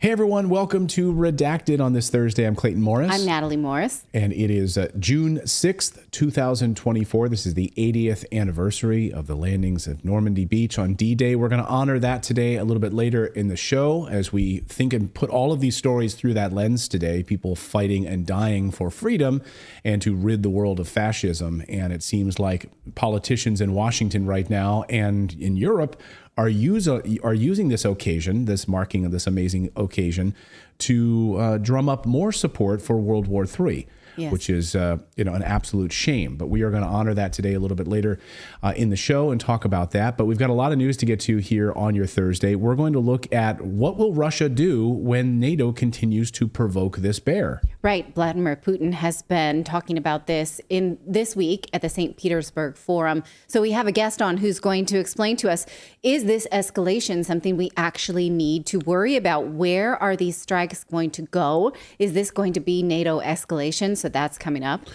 Hey everyone, welcome to Redacted on this Thursday. I'm Clayton Morris. I'm Natalie Morris. And it is June 6th, 2024. This is the 80th anniversary of the landings of Normandy Beach on D-Day. We're going to honor that today a little bit later in the show as we think and put all of these stories through that lens today, people fighting and dying for freedom and to rid the world of fascism. And it seems like politicians in Washington right now and in Europe are using this occasion, this marking of this amazing occasion, to drum up more support for World War III, yes, which is an absolute shame. But we are going to honor that today a little bit later in the show and talk about that. But we've got a lot of news to get to here on your Thursday. We're going to look at what will Russia do when NATO continues to provoke this bear. Right. Vladimir Putin has been talking about this in this week at the St. Petersburg Forum. So we have a guest on who's going to explain to us, is this escalation something we actually need to worry about? Where are these strikes going to go? Is this going to be NATO escalation? So that's coming up.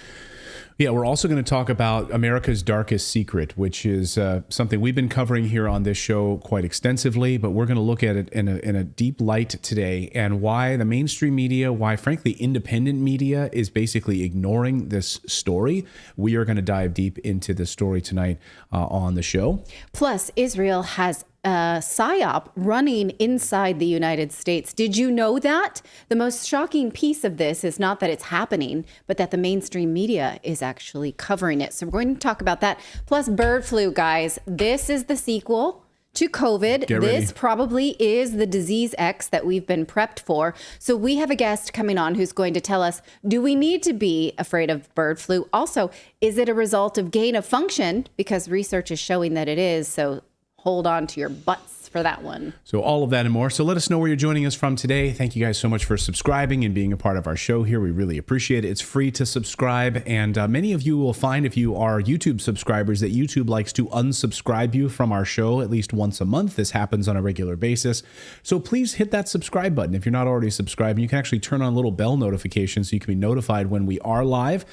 Yeah, we're also going to talk about America's darkest secret, which is something we've been covering here on this show quite extensively, but we're going to look at it in a deep light today and why the mainstream media, why frankly independent media is basically ignoring this story. We are going to dive deep into this story tonight on the show. Plus, Israel has a PSYOP running inside the United States. Did you know that? The most shocking piece of this is not that it's happening, but that the mainstream media is actually covering it. So we're going to talk about that. Plus bird flu, guys. This is the sequel to COVID. This probably is the disease X that we've been prepped for. So we have a guest coming on who's going to tell us, do we need to be afraid of bird flu? Also, is it a result of gain of function? Because research is showing that it is. So hold on to your butts for that one. So all of that and more. So let us know where you're joining us from today. Thank you guys so much for subscribing and being a part of our show here. We really appreciate it. It's free to subscribe. And many of you will find, if you are YouTube subscribers, that YouTube likes to unsubscribe you from our show at least once a month. This happens on a regular basis. So please hit that subscribe button. If you're not already subscribed, you can actually turn on a little bell notification so you can be notified when we are live.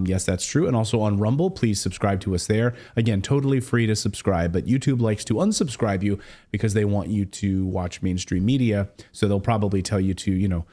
Yes, that's true. And also on Rumble, please subscribe to us there. Again, totally free to subscribe, but YouTube likes to unsubscribe you because they want you to watch mainstream media. So they'll probably tell you to,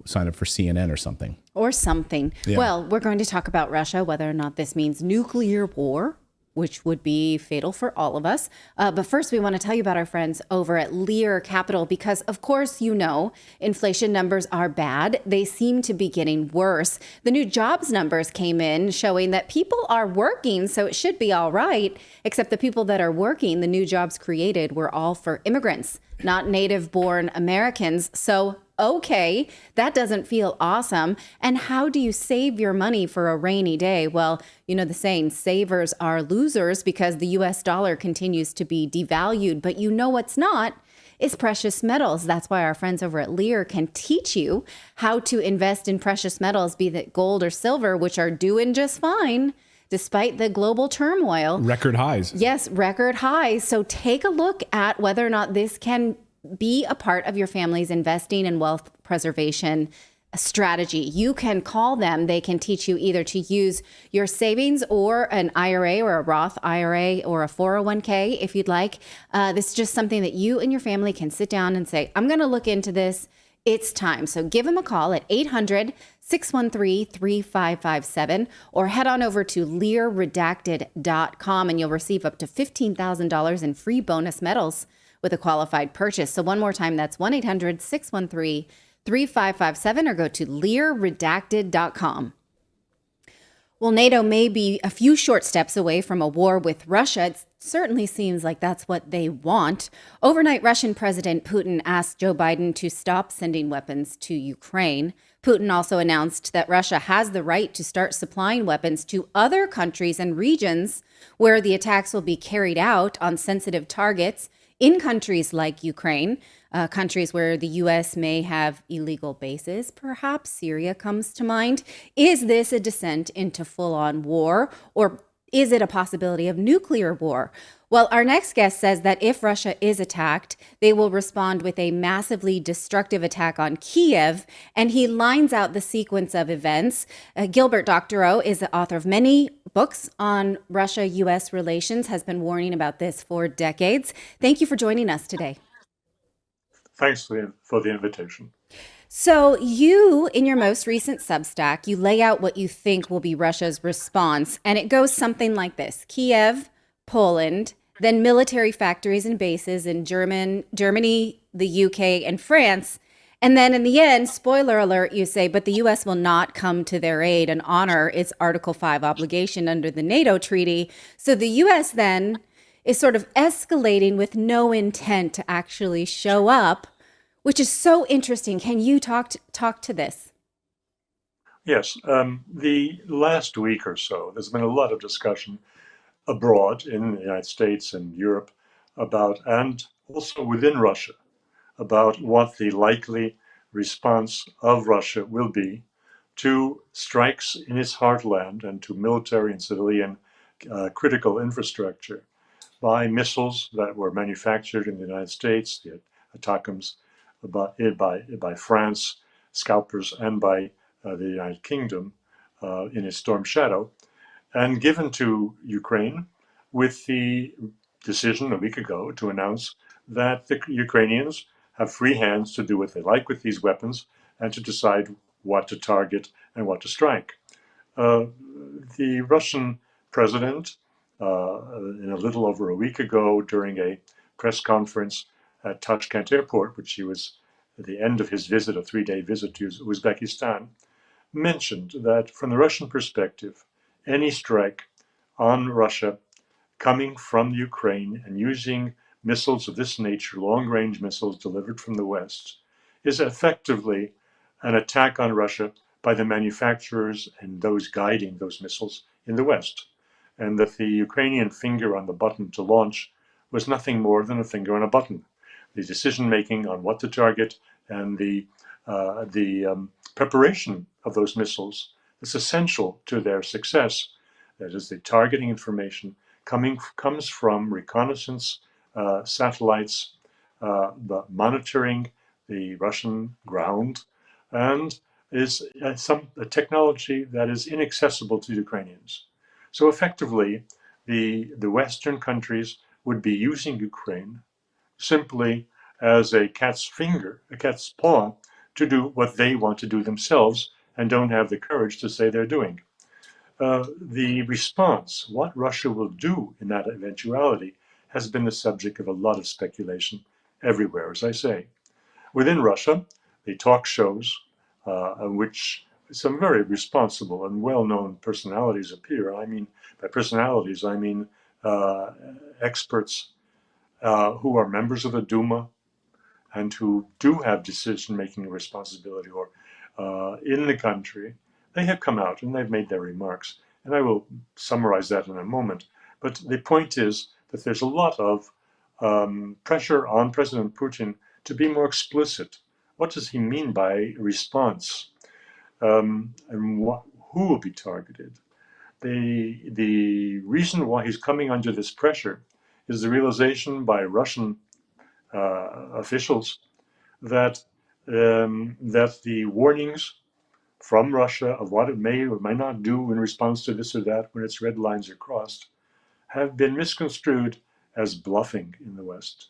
sign up for CNN or something. Or something. Yeah. Well, we're going to talk about Russia, whether or not this means nuclear war, which would be fatal for all of us. But first, we want to tell you about our friends over at Lear Capital, because, of course, inflation numbers are bad. They seem to be getting worse. The new jobs numbers came in showing that people are working, so it should be all right, except the people that are working, the new jobs created, were all for immigrants, not native-born Americans. So okay, that doesn't feel awesome. And how do you save your money for a rainy day? Well, you know the saying, savers are losers, because the US dollar continues to be devalued. But you know what's not is precious metals. That's why our friends over at Lear can teach you how to invest in precious metals, be that gold or silver, which are doing just fine despite the global turmoil. Record highs. Yes, record highs. So take a look at whether or not this can be a part of your family's investing and wealth preservation strategy. You can call them. They can teach you either to use your savings or an IRA or a Roth IRA or a 401k if you'd like. This is just something that you and your family can sit down and say, I'm going to look into this. It's time. So give them a call at 800-613-3557 or head on over to LearRedacted.com and you'll receive up to $15,000 in free bonus metals with a qualified purchase. So one more time, that's 1-800-613-3557 or go to LearRedacted.com. Well, NATO may be a few short steps away from a war with Russia. It certainly seems like that's what they want. Overnight, Russian President Putin asked Joe Biden to stop sending weapons to Ukraine. Putin also announced that Russia has the right to start supplying weapons to other countries and regions where the attacks will be carried out on sensitive targets in countries like Ukraine, countries where the U.S. may have illegal bases. Perhaps Syria comes to mind. Is this a descent into full-on war, or is it a possibility of nuclear war? Well, our next guest says that if Russia is attacked, they will respond with a massively destructive attack on Kiev, and he lines out the sequence of events. Gilbert Doctorow is the author of many books on Russia-U.S. relations, has been warning about this for decades. Thank you for joining us today. Thanks for the invitation. So, you, in your most recent Substack, you lay out what you think will be Russia's response, and it goes something like this: Kiev, Poland, then military factories and bases in Germany, the UK, and France. And then in the end, spoiler alert, you say, but the US will not come to their aid and honor its Article 5 obligation under the NATO treaty. So the US then is sort of escalating with no intent to actually show up, which is so interesting. Can you talk to this? Yes, the last week or so, there's been a lot of discussion abroad in the United States and Europe about, and also within Russia, about what the likely response of Russia will be to strikes in its heartland and to military and civilian critical infrastructure by missiles that were manufactured in the United States, the ATACMS by France, Scalpers, and by the United Kingdom in its Storm Shadow, and given to Ukraine with the decision a week ago to announce that the Ukrainians have free hands to do what they like with these weapons and to decide what to target and what to strike. The Russian president, in a little over a week ago, during a press conference at Tashkent Airport, which he was at the end of his visit, a 3-day visit to Uzbekistan, mentioned that from the Russian perspective, any strike on Russia coming from Ukraine and using missiles of this nature, long range missiles delivered from the West, is effectively an attack on Russia by the manufacturers and those guiding those missiles in the West. And that the Ukrainian finger on the button to launch was nothing more than a finger on a button. The decision making on what to target and the preparation of those missiles is essential to their success. That is, the targeting information comes from reconnaissance satellites, monitoring the Russian ground, and is a technology that is inaccessible to Ukrainians. So effectively, the Western countries would be using Ukraine simply as a cat's finger, a cat's paw, to do what they want to do themselves and don't have the courage to say they're doing. The response, what Russia will do in that eventuality, has been the subject of a lot of speculation everywhere, as I say. Within Russia, the talk shows in which some very responsible and well-known personalities appear. I mean, by personalities, I mean experts who are members of the Duma and who do have decision-making responsibility or in the country. They have come out and they've made their remarks, and I will summarize that in a moment. But the point is that there's a lot of pressure on President Putin to be more explicit. What does he mean by response? And who will be targeted? The reason why he's coming under this pressure is the realization by Russian officials that that the warnings from Russia of what it may or may not do in response to this or that when its red lines are crossed have been misconstrued as bluffing in the West.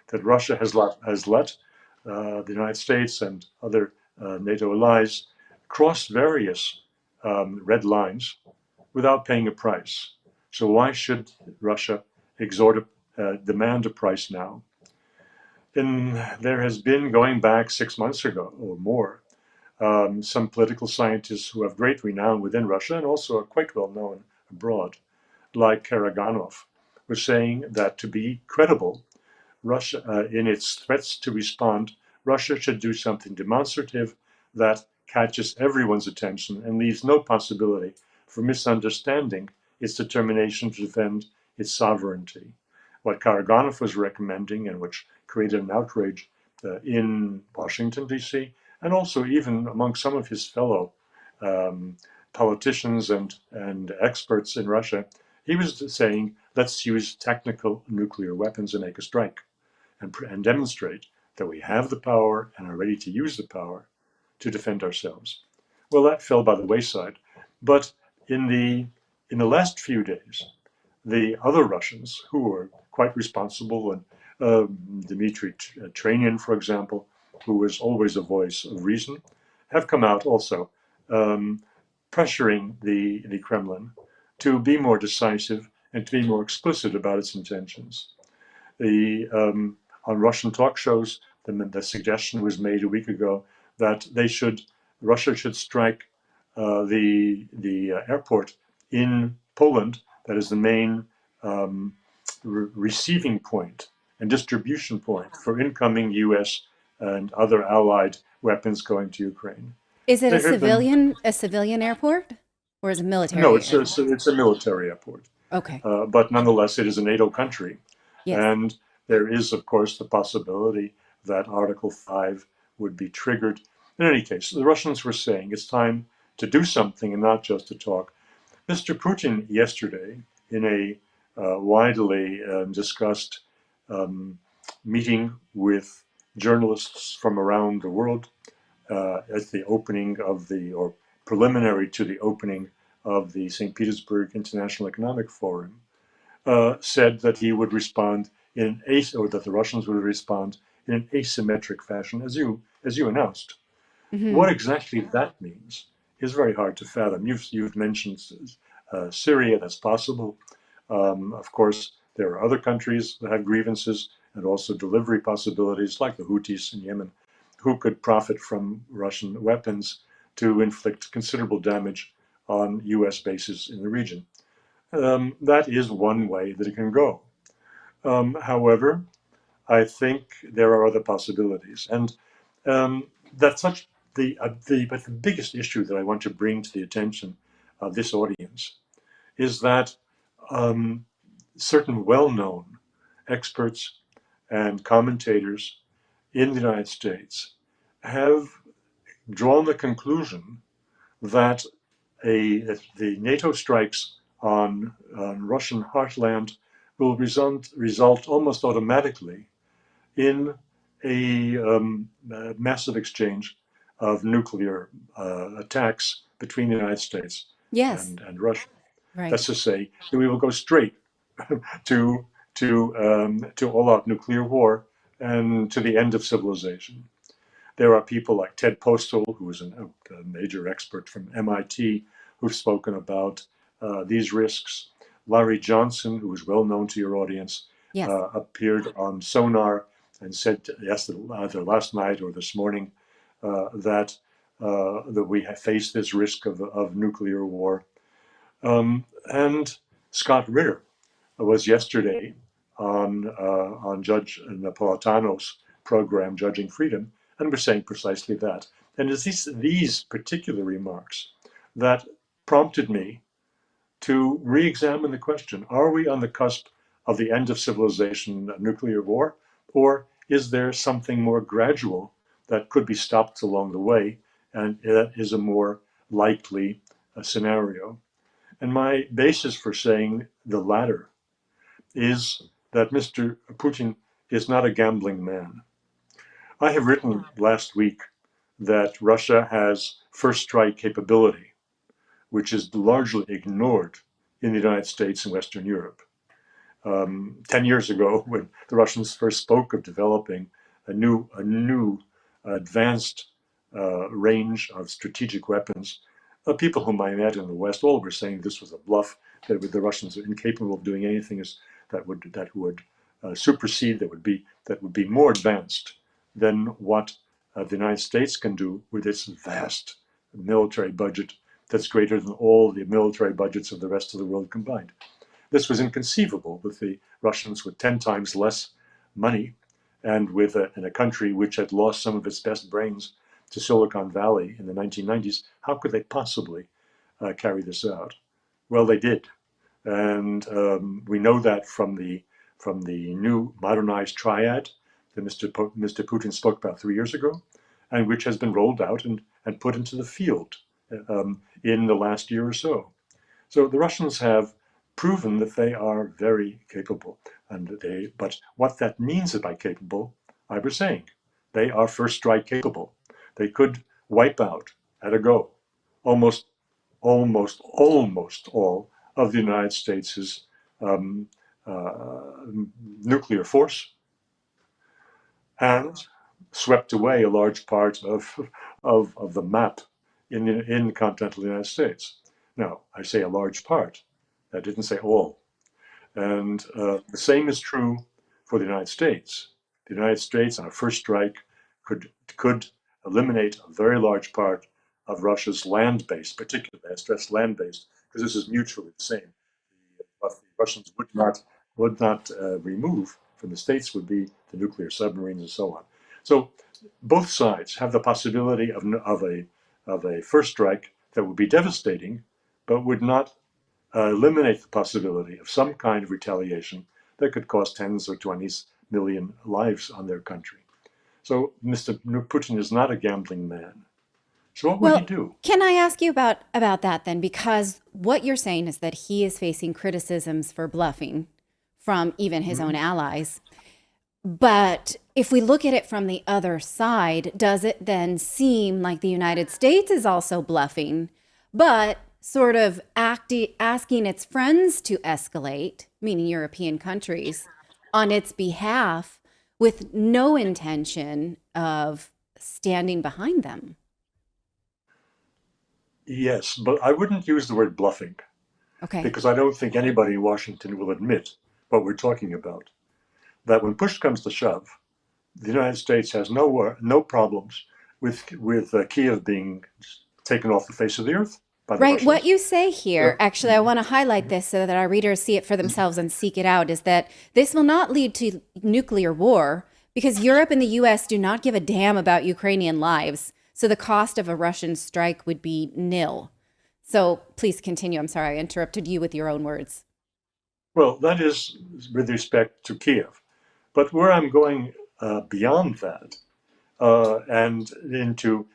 That Russia has let the United States and other NATO allies cross various red lines without paying a price. So why should Russia demand a price now? And there has been, going back 6 months ago or more, some political scientists who have great renown within Russia and also are quite well known abroad, like Karaganov, were saying that to be credible, Russia, in its threats to respond, Russia should do something demonstrative that catches everyone's attention and leaves no possibility for misunderstanding its determination to defend its sovereignty. What Karaganov was recommending, and which created an outrage in Washington, D.C., and also even among some of his fellow politicians and experts in Russia, he was saying, let's use technical nuclear weapons and make a strike and demonstrate that we have the power and are ready to use the power to defend ourselves. Well, that fell by the wayside. But in the last few days, the other Russians who were quite responsible and Dmitry Tranian, for example, who was always a voice of reason, have come out also pressuring the Kremlin to be more decisive and to be more explicit about its intentions. On Russian talk shows, the suggestion was made a week ago that Russia should strike the airport in Poland that is the main receiving point and distribution point for incoming U.S. and other allied weapons going to Ukraine. Is it There have been a civilian airport, or is it a no, military airport? it's a military airport, Okay. but nonetheless, it is a NATO country, Yes. and there is, of course, the possibility that Article 5 would be triggered. In any case, the Russians were saying it's time to do something and not just to talk. Mr. Putin yesterday, in a widely discussed meeting with journalists from around the world at the opening of or preliminary to the opening of the St. Petersburg International Economic Forum, said that he would respond or that the Russians would respond in an asymmetric fashion, as you announced. What exactly that means is very hard to fathom. You've mentioned Syria. That's possible. Of course, there are other countries that have grievances and also delivery possibilities, like the Houthis in Yemen, who could profit from Russian weapons to inflict considerable damage on U.S. bases in the region. That is one way that it can go. However, I think there are other possibilities, and that's but the biggest issue that I want to bring to the attention of this audience is that certain well-known experts and commentators in the United States have drawn the conclusion that the NATO strikes on Russian heartland will result almost automatically in a massive exchange of nuclear attacks between the United States Yes. and Russia. Right. That's to say that we will go straight to all-out nuclear war and to the end of civilization. There are people like Ted Postel, who is a major expert from MIT, who've spoken about these risks. Larry Johnson, who is well known to your audience, Yes. appeared on Sonar and said either last night or this morning that we have faced this risk of nuclear war. And Scott Ritter was yesterday on Judge Napolitano's program, Judging Freedom, and was saying precisely that. And it's these particular remarks that prompted me to re-examine the question: are we on the cusp of the end of civilization, nuclear war, or is there something more gradual that could be stopped along the way, and that is a more likely scenario? And my basis for saying the latter is that Mr. Putin is not a gambling man. I have written last week that Russia has first strike capability, which is largely ignored in the United States and Western Europe. 10 years ago, when the Russians first spoke of developing a new advanced range of strategic weapons, people whom I met in the West all were saying this was a bluff, that the Russians are incapable of doing anything that would supersede, that would be more advanced than what the United States can do with its vast military budget that's greater than all the military budgets of the rest of the world combined. This was inconceivable with the Russians with 10 times less money and in a country which had lost some of its best brains to Silicon Valley in the 1990s. How could they possibly carry this out? Well, they did. And we know that from the new modernized triad that Mr. Putin spoke about 3 years ago, and which has been rolled out and put into the field in the last year or so. So the Russians have proven that they are very capable, but what that means by capable, I was saying, they are first strike capable. They could wipe out at a go almost all of the United States' nuclear force, and swept away a large part of the map in the continental United States. Now, I say a large part. I didn't say all. And the same is true for the United States. The United States, on a first strike, could eliminate a very large part of Russia's land base, particularly, I stress land based, because this is mutually the same. What the Russians would not remove from the States would be the nuclear submarines and so on. So both sides have the possibility of a first strike that would be devastating, but would not eliminate the possibility of some kind of retaliation that could cost tens or 20 million lives on their country. So Mr. Putin is not a gambling man. So what would he Well, do? can I ask you about that then? Because what you're saying is that he is facing criticisms for bluffing from even his own allies. But if we look at it from the other side, does it then seem like the United States is also bluffing, but sort of asking its friends to escalate, meaning European countries, on its behalf with no intention of standing behind them? Yes, but I wouldn't use the word bluffing Okay. because I don't think anybody in Washington will admit what we're talking about. That when push comes to shove, the United States has no problems with Kiev being taken off the face of the earth by the Right. What Russians. you say here, actually, I want to highlight this so that our readers see it for themselves and seek it out, is that this will not lead to nuclear war because Europe and the US do not give a damn about Ukrainian lives. So the cost of a Russian strike would be nil. So please continue. I'm sorry, I interrupted you with your own words. Well, that is with respect to Kiev. But where I'm going beyond that and into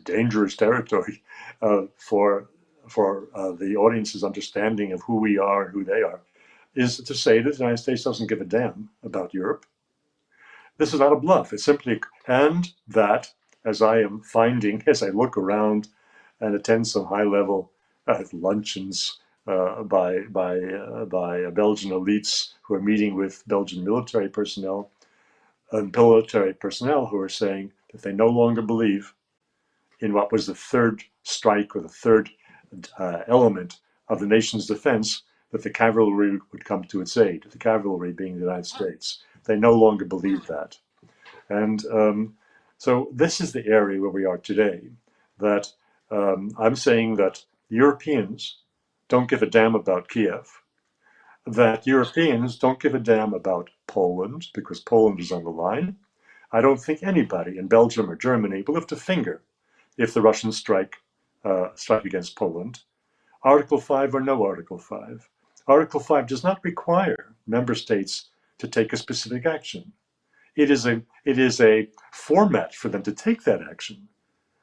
dangerous territory for the audience's understanding of who we are and who they are, is to say that the United States doesn't give a damn about Europe. This is not a bluff. It's simply, and that, as I am finding as I look around and attend some high-level luncheons by Belgian elites who are meeting with Belgian military personnel who are saying that they no longer believe in what was the third strike or the third element of the nation's defense, that the cavalry would come to its aid, the cavalry being the United States. They no longer believe that. And so this is the area where we are today, that I'm saying that Europeans don't give a damn about Kiev, that Europeans don't give a damn about Poland because Poland is on the line. I don't think anybody in Belgium or Germany will lift a finger if the Russians strike against Poland. Article 5 or no Article 5. Article 5 does not require member states to take a specific action. It is a format for them to take that action.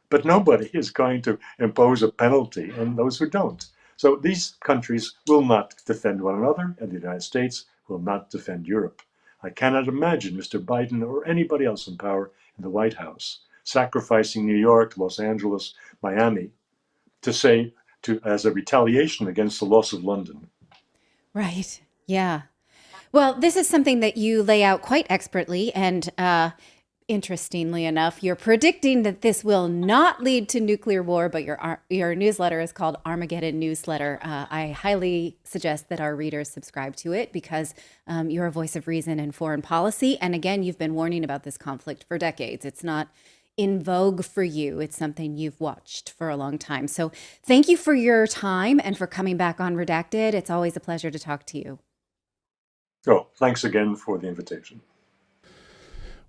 But nobody is going to impose a penalty on those who don't. So these countries will not defend one another, and the United States will not defend Europe. I cannot imagine Mr. Biden or anybody else in power in the White House sacrificing New York, Los Angeles, Miami as a retaliation against the loss of London. Right. Yeah. Well, this is something that you lay out quite expertly. And interestingly enough, you're predicting that this will not lead to nuclear war, but your newsletter is called Armageddon Newsletter. I highly suggest that our readers subscribe to it because you're a voice of reason in foreign policy. And again, you've been warning about this conflict for decades. It's not in vogue for you. It's something you've watched for a long time. So thank you for your time and for coming back on Redacted. It's always a pleasure to talk to you. So thanks again for the invitation.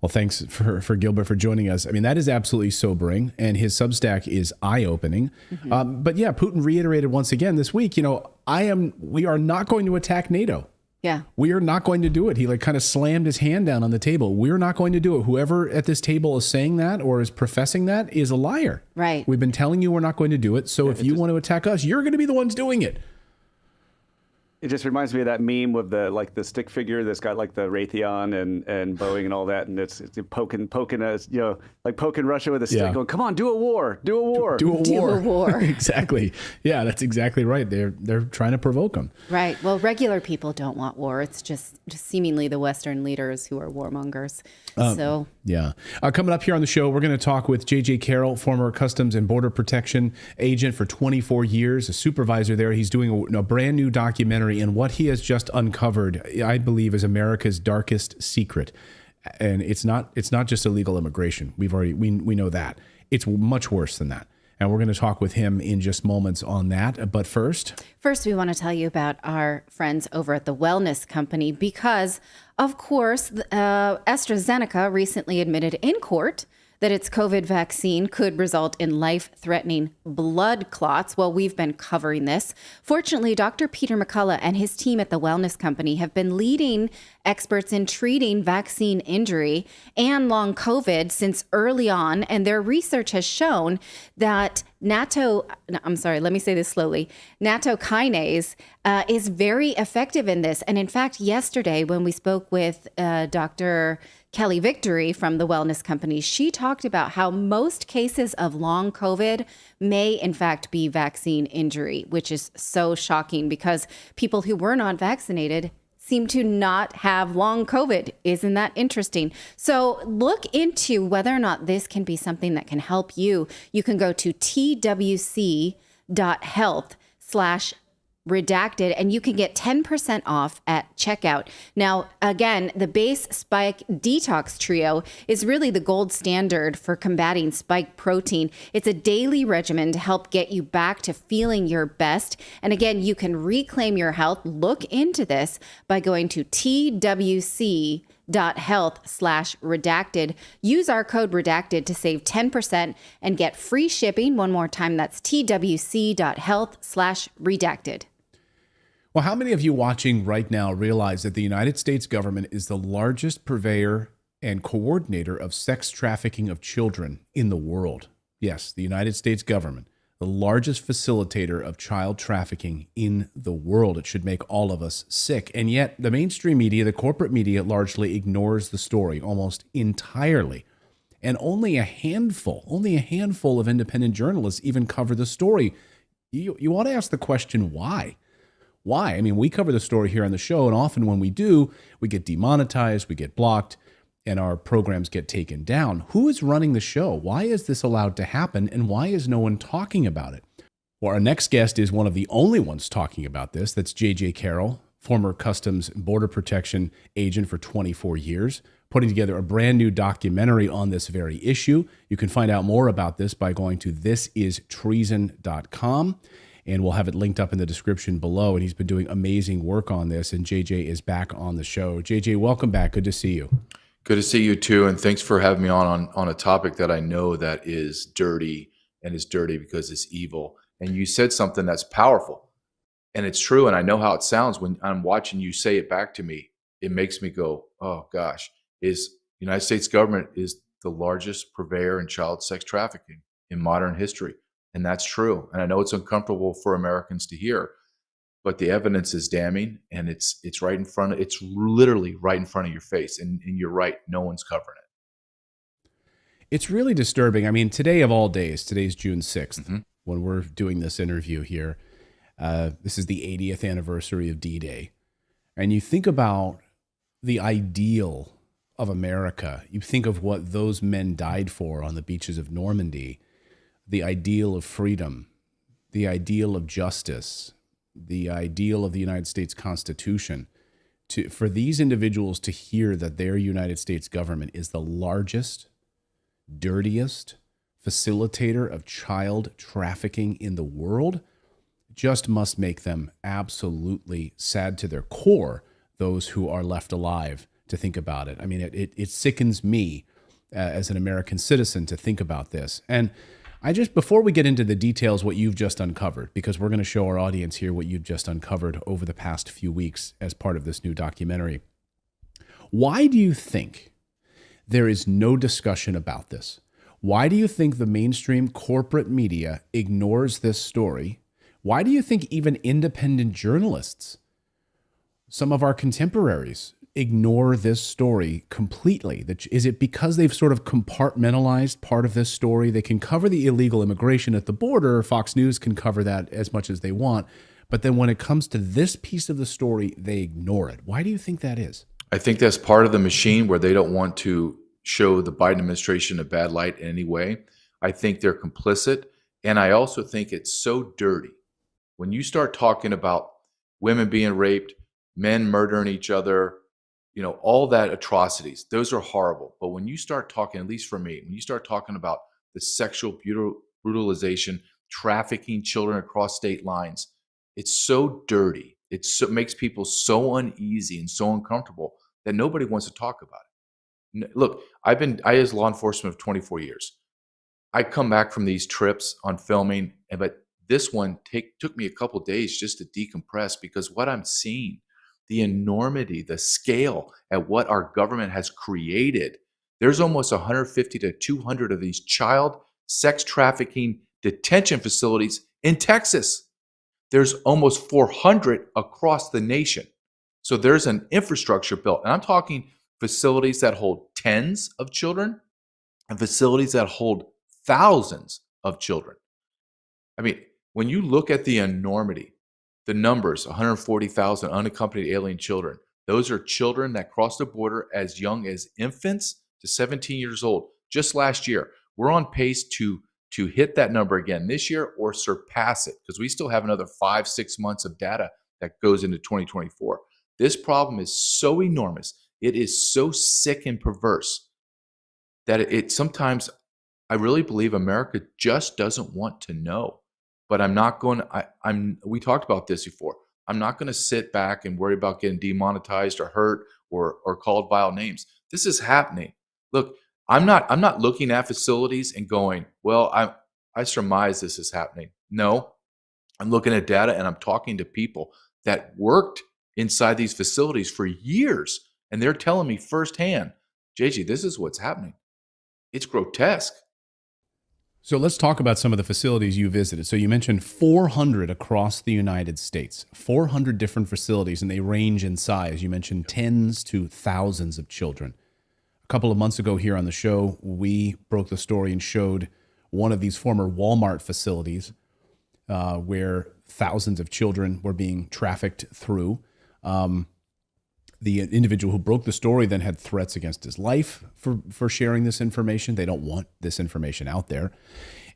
Well, thanks for Gilbert for joining us. I mean, that is absolutely sobering, and his Substack is eye-opening. But yeah, Putin reiterated once again this week, we are not going to attack NATO. Yeah. We are not going to do it. He kind of slammed his hand down on the table. We're not going to do it. Whoever at this table is saying that or is professing that is a liar. Right. We've been telling you we're not going to do it. So if you want to attack us, you're going to be the ones doing it. It just reminds me of that meme with the stick figure that's got like the Raytheon and Boeing and all that, and it's poking us, like poking Russia with a stick, going, "Come on, do a war, do a war, do a war." Do a war. Exactly. Yeah, that's exactly right. They're trying to provoke them. Right. Well, regular people don't want war. It's just seemingly the Western leaders who are warmongers. Yeah. Coming up here on the show, we're going to talk with J.J. Carroll, former Customs and Border Protection agent for 24 years, a supervisor there. He's doing a brand new documentary, and what he has just uncovered, I believe, is America's darkest secret. And it's not just illegal immigration. We know that. It's much worse than that. And we're going to talk with him in just moments on that. But first, we want to tell you about our friends over at the Wellness Company because, of course, AstraZeneca recently admitted in court that its COVID vaccine could result in life-threatening blood clots. Well, we've been covering this. Fortunately, Dr. Peter McCullough and his team at the Wellness Company have been leading experts in treating vaccine injury and long COVID since early on, and their research has shown that NATO kinase is very effective in this. And in fact, yesterday when we spoke with Dr. Kelly Victory from the Wellness Company, she talked about how most cases of long COVID may in fact be vaccine injury, which is so shocking because people who were not vaccinated seem to not have long COVID. Isn't that interesting? So look into whether or not this can be something that can help you. You can go to twc.health/redacted and you can get 10% off at checkout. Now, again, the base spike detox trio is really the gold standard for combating spike protein. It's a daily regimen to help get you back to feeling your best. And again, you can reclaim your health. Look into this by going to twc.health/redacted. Use our code redacted to save 10% and get free shipping. One more time, that's twc.health/redacted. Well, how many of you watching right now realize that the United States government is the largest purveyor and coordinator of sex trafficking of children in the world? Yes, the United States government, the largest facilitator of child trafficking in the world. It should make all of us sick. And yet the mainstream media, the corporate media, largely ignores the story almost entirely. And only a handful of independent journalists even cover the story. You want to ask the question, why? Why? I mean, we cover the story here on the show, and often when we do, we get demonetized, we get blocked, and our programs get taken down. Who is running the show? Why is this allowed to happen, and why is no one talking about it? Well, our next guest is one of the only ones talking about this. That's J.J. Carroll, former Customs and Border Protection agent for 24 years, putting together a brand new documentary on this very issue. You can find out more about this by going to thisistreason.com. And we'll have it linked up in the description below. And he's been doing amazing work on this. And JJ is back on the show. JJ, welcome back. Good to see you. Good to see you too. And thanks for having me on a topic that I know that is dirty, and is dirty because it's evil. And you said something that's powerful, and it's true. And I know how it sounds when I'm watching you say it back to me. It makes me go, oh gosh, the United States government is the largest purveyor in child sex trafficking in modern history. And that's true. And I know it's uncomfortable for Americans to hear, but the evidence is damning, and it's literally right in front of your face. And you're right, no one's covering it. It's really disturbing. I mean, today of all days, today's June 6th, when we're doing this interview here. This is the 80th anniversary of D-Day. And you think about the ideal of America. You think of what those men died for on the beaches of Normandy. The ideal of freedom, the ideal of justice, the ideal of the United States Constitution. For these individuals to hear that their United States government is the largest, dirtiest facilitator of child trafficking in the world just must make them absolutely sad to their core, those who are left alive, to think about it. I mean, it sickens me as an American citizen to think about this. And before we get into the details, what you've just uncovered, because we're going to show our audience here what you've just uncovered over the past few weeks as part of this new documentary. Why do you think there is no discussion about this? Why do you think the mainstream corporate media ignores this story? Why do you think even independent journalists some of our contemporaries ignore this story completely? Is it because they've sort of compartmentalized part of this story? They can cover the illegal immigration at the border. Fox News can cover that as much as they want. But then when it comes to this piece of the story, they ignore it. Why do you think that is? I think that's part of the machine where they don't want to show the Biden administration a bad light in any way. I think they're complicit. And I also think it's so dirty. When you start talking about women being raped, men murdering each other, all that atrocities, those are horrible. But when you start talking, at least for me, when you start talking about the sexual brutalization, trafficking children across state lines, it's so dirty. It makes people so uneasy and so uncomfortable that nobody wants to talk about it. Look, I as law enforcement of 24 years. I come back from these trips on filming, but this one took me a couple of days just to decompress, because what I'm seeing, the enormity, the scale at what our government has created. There's almost 150 to 200 of these child sex trafficking detention facilities in Texas. There's almost 400 across the nation. So there's an infrastructure built. And I'm talking facilities that hold tens of children and facilities that hold thousands of children. I mean, when you look at the enormity, the numbers, 140,000 unaccompanied alien children, those are children that cross the border as young as infants to 17 years old. Just last year, we're on pace to hit that number again this year or surpass it, because we still have another 5-6 months of data that goes into 2024. This problem is so enormous. It is so sick and perverse that it sometimes, I really believe America just doesn't want to know. But I'm not going to, we talked about this before. I'm not going to sit back and worry about getting demonetized or hurt or called vile names. This is happening. Look, I'm not looking at facilities and going, well, I surmise this is happening. No, I'm looking at data and I'm talking to people that worked inside these facilities for years. And they're telling me firsthand, JG, this is what's happening. It's grotesque. So let's talk about some of the facilities you visited. So you mentioned 400 across the United States, 400 different facilities, and they range in size. You mentioned tens to thousands of children. A couple of months ago here on the show, we broke the story and showed one of these former Walmart facilities where thousands of children were being trafficked through. The individual who broke the story then had threats against his life for sharing this information. They don't want this information out there.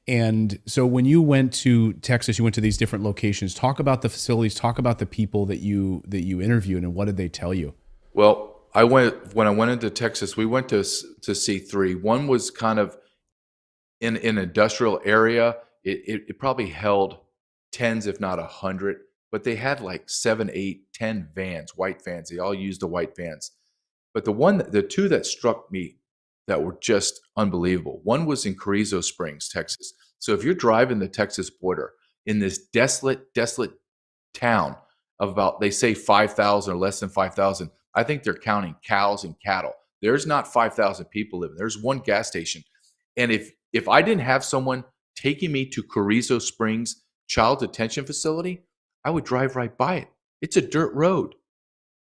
And so when you went to Texas, you went to these different locations. Talk about the facilities, talk about the people that you interviewed, and what did they tell you? Well, when I went into Texas, we went to see three. One was kind of in an industrial area. It probably held tens, if not 100. But they had like 7, 8, 10 vans, white vans. They all used the white vans. But the two that struck me that were just unbelievable. One was in Carrizo Springs, Texas. So if you're driving the Texas border in this desolate town of about, they say 5,000 or less than 5,000, I think they're counting cows and cattle. There's not 5,000 people living. There's one gas station. And if I didn't have someone taking me to Carrizo Springs child detention facility, I would drive right by it. It's a dirt road.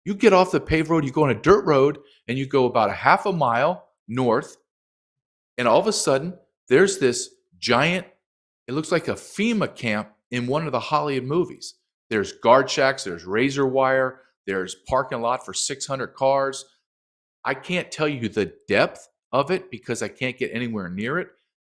You get off the paved road, you go on a dirt road, and you go about a half a mile north, and all of a sudden, there's this giant, it looks like a FEMA camp in one of the Hollywood movies. There's guard shacks, there's razor wire, there's parking lot for 600 cars. I can't tell you the depth of it because I can't get anywhere near it,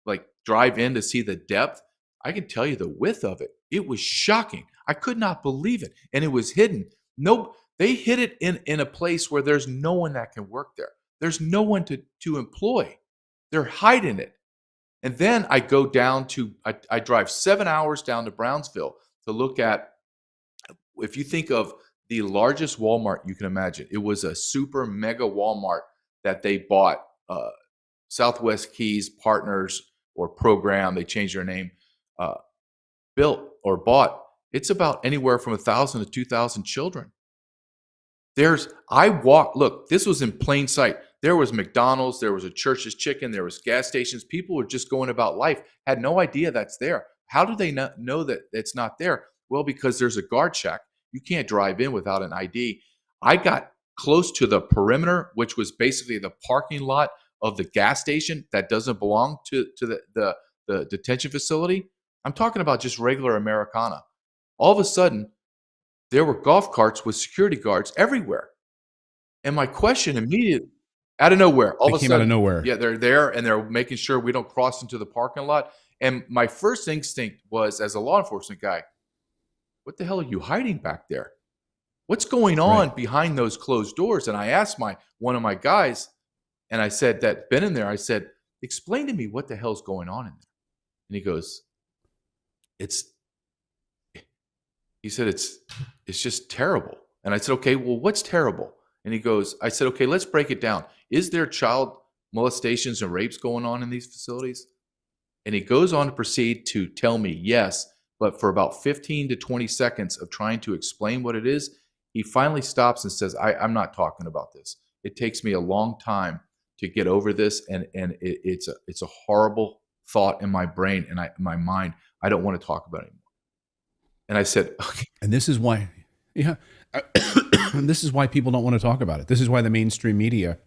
like drive in to see the depth. I can tell you the width of it. It was shocking. I could not believe it. And it was hidden. No, they hid it in a place where there's no one that can work there. There's no one to employ. They're hiding it. And then I go down to, I drive 7 hours down to Brownsville to look at, if you think of the largest Walmart you can imagine, it was a super mega Walmart that they bought, Southwest Keys Partners or Program, they changed their name, built or bought. It's about anywhere from 1,000 to 2,000 children. Look, this was in plain sight. There was McDonald's, there was a Church's Chicken, there was gas stations. People were just going about life, had no idea that's there. How do they not know that it's not there? Well, because there's a guard shack. You can't drive in without an ID. I got close to the perimeter, which was basically the parking lot of the gas station that doesn't belong to the detention facility. I'm talking about just regular Americana. All of a sudden, there were golf carts with security guards everywhere. And my question immediately, out of nowhere, all They of a came out of sudden, nowhere. yeah, they're there and they're making sure we don't cross into the parking lot. And my first instinct was, as a law enforcement guy, what the hell are you hiding back there? What's going on behind those closed doors? And I asked one of my guys, and I said, that been in there, I said, explain to me what the hell's going on in there. And he goes, he said, it's just terrible. And I said, okay, well, what's terrible? And he goes, I said, okay, let's break it down. Is there child molestations and rapes going on in these facilities? And he goes on to proceed to tell me yes, but for about 15 to 20 seconds of trying to explain what it is, he finally stops and says, I'm not talking about this. It takes me a long time to get over this, and it's a horrible thought in my brain and my mind. I don't want to talk about it anymore. And I said, okay. And this is why, yeah, and this is why people don't want to talk about it. This is why the mainstream media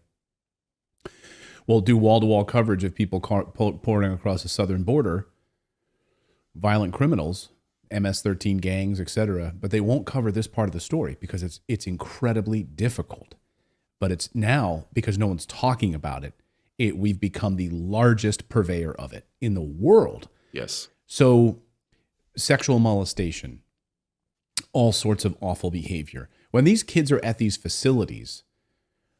will do wall-to-wall coverage of people pouring across the southern border, violent criminals, MS-13 gangs, etc. But they won't cover this part of the story because it's incredibly difficult. But it's now, because no one's talking about it, we've become the largest purveyor of it in the world. Yes. So sexual molestation, all sorts of awful behavior. When these kids are at these facilities,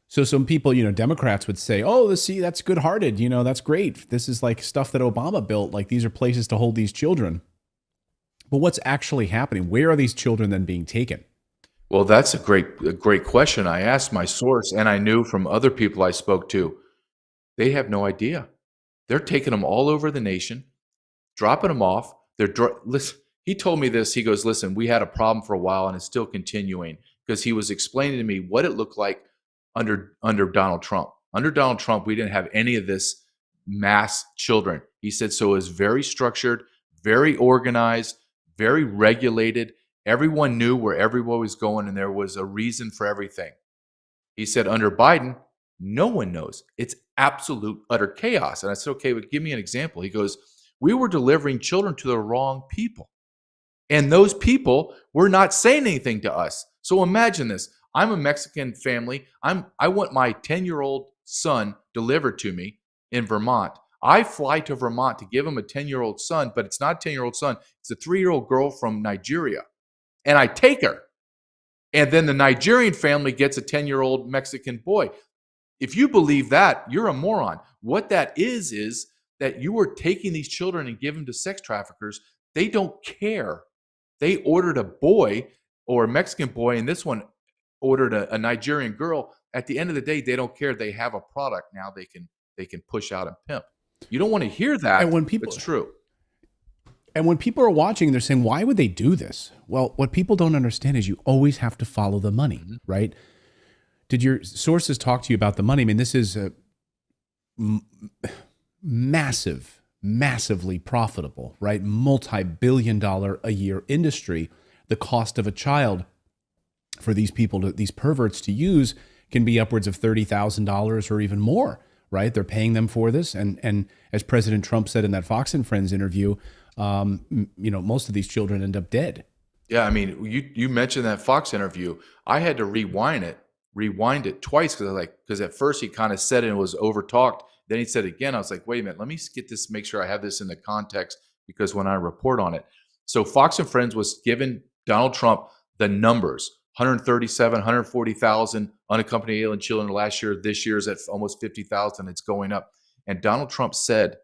so some people, Democrats would say, oh, see, that's good-hearted. That's great. This is like stuff that Obama built. Like, these are places to hold these children. But what's actually happening? Where are these children then being taken? Well, that's a great question. I asked my source, and I knew from other people I spoke to, they have no idea. They're taking them all over the nation, dropping them off. Listen, he told me this. He goes, listen, we had a problem for a while, and it's still continuing, because he was explaining to me what it looked like under Donald Trump. Under Donald Trump, we didn't have any of this mass children. He said, so it was very structured, very organized, very regulated. Everyone knew where everyone was going, and there was a reason for everything. He said, under Biden, no one knows. It's absolute, utter chaos. And I said, okay, but give me an example. He goes, we were delivering children to the wrong people. And those people were not saying anything to us. So imagine this. I'm a Mexican family. I want my 10-year-old son delivered to me in Vermont. I fly to Vermont to give him a 10-year-old son, but it's not a 10-year-old son. It's a 3-year-old girl from Nigeria. And I take her. And then the Nigerian family gets a 10-year-old Mexican boy. If you believe that, you're a moron. What that is that you are taking these children and giving them to sex traffickers. They don't care. They ordered a boy or a Mexican boy, and this one ordered a Nigerian girl. At the end of the day, they don't care. They have a product now they can push out and pimp. You don't want to hear that, and when people, it's true. And when people are watching, they're saying, why would they do this? Well, what people don't understand is you always have to follow the money, right? Did your sources talk to you about the money? I mean, this is a massively profitable, right? Multi-billion-dollar a year industry. The cost of a child for these people, these perverts to use, can be upwards of $30,000 or even more, right? They're paying them for this. And as President Trump said in that Fox and Friends interview, most of these children end up dead. Yeah, I mean, you mentioned that Fox interview. I had to rewind it twice because at first he kind of said it and was overtalked. Then he said it again. I was like, wait a minute, let me get this, make sure I have this in the context, because when I report on it. So Fox and Friends was giving Donald Trump the numbers: 137, 140,000 unaccompanied alien children last year. This year is at almost 50,000. It's going up. And Donald Trump said,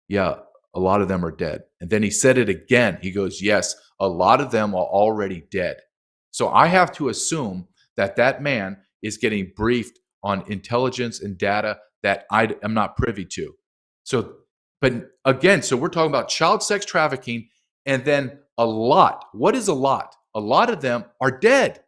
yeah, a lot of them are dead. And then he said it again. He goes, yes, a lot of them are already dead. So I have to assume that man is getting briefed on intelligence and data that I am not privy to. So, but again, so we're talking about child sex trafficking, and then a lot. What is a lot? A lot of them are dead.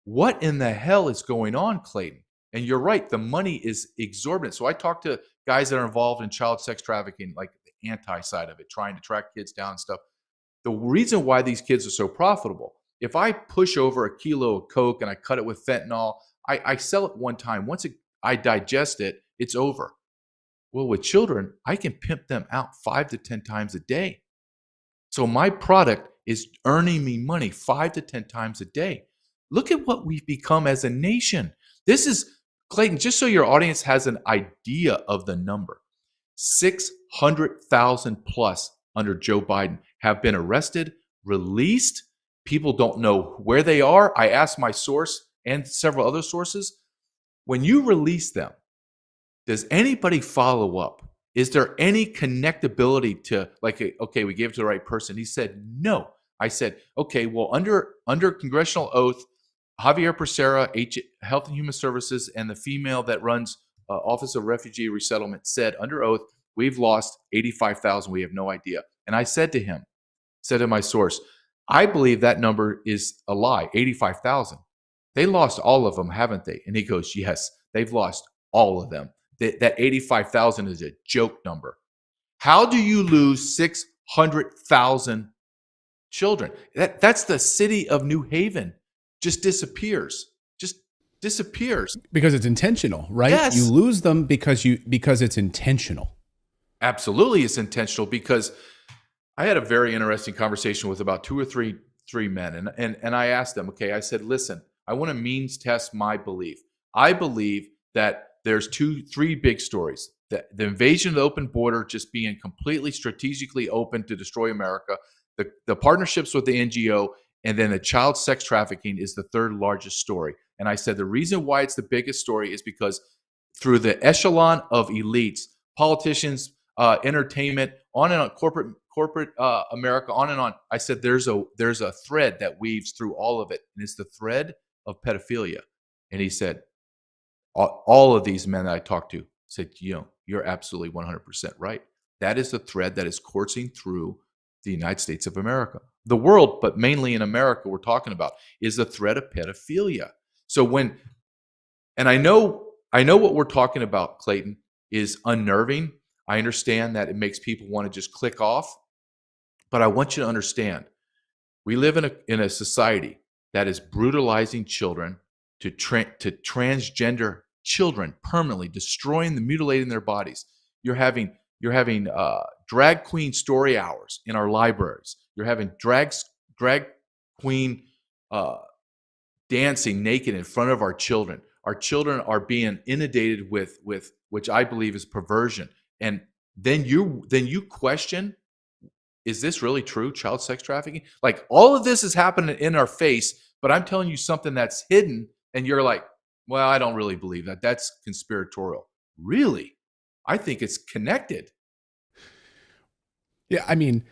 What in the hell is going on, Clayton? And you're right, the money is exorbitant. So I talk to guys that are involved in child sex trafficking, like the anti side of it, trying to track kids down and stuff. The reason why these kids are so profitable if I push over a kilo of Coke and I cut it with fentanyl, I sell it one time. Once I digest it, it's over. Well, with children, I can pimp them out 5 to 10 times a day. So my product is earning me money 5 to 10 times a day. Look at what we've become as a nation. This is, Clayton, just so your audience has an idea of the number, 600,000 plus under Joe Biden have been arrested, released. People don't know where they are. I asked my source and several other sources, when you release them, does anybody follow up? Is there any connectability to, like, okay, we gave it to the right person? He said, no. I said, okay, well, under congressional oath, Javier Becerra, Health and Human Services, and the female that runs Office of Refugee Resettlement said under oath, we've lost 85,000. We have no idea. And I said to my source, I believe that number is a lie, 85,000. They lost all of them, haven't they? And he goes, yes, they've lost all of them. That 85,000 is a joke number. How do you lose 600,000 children? That's the city of New Haven. Just disappears. Because it's intentional, right? Yes. You lose them because it's intentional. Absolutely, it's intentional, because I had a very interesting conversation with about two or three men, and I asked them, okay, I said, listen, I want to means test my belief. I believe that there's three big stories. The invasion of the open border just being completely strategically open to destroy America, the partnerships with the NGO, and then the child sex trafficking is the third largest story. And I said the reason why it's the biggest story is because through the echelon of elites, politicians, entertainment, on and on, corporate America, on and on. I said there's a thread that weaves through all of it, and it's the thread of pedophilia. And he said, all of these men that I talked to said, you're absolutely 100% right. That is the thread that is coursing through the United States of America. The world, but mainly in America, we're talking about, is the threat of pedophilia. So and I know what we're talking about, Clayton, is unnerving. I understand that it makes people want to just click off, but I want you to understand, we live in a society that is brutalizing children, to transgender children permanently, mutilating their bodies. You're having drag queen story hours in our libraries. You're having drag queen dancing naked in front of our children. Our children are being inundated with which I believe is perversion. And then you question, is this really true? Child sex trafficking? Like, all of this is happening in our face, but I'm telling you something that's hidden, and you're like, well, I don't really believe that. That's conspiratorial. Really? I think it's connected. Yeah, I mean,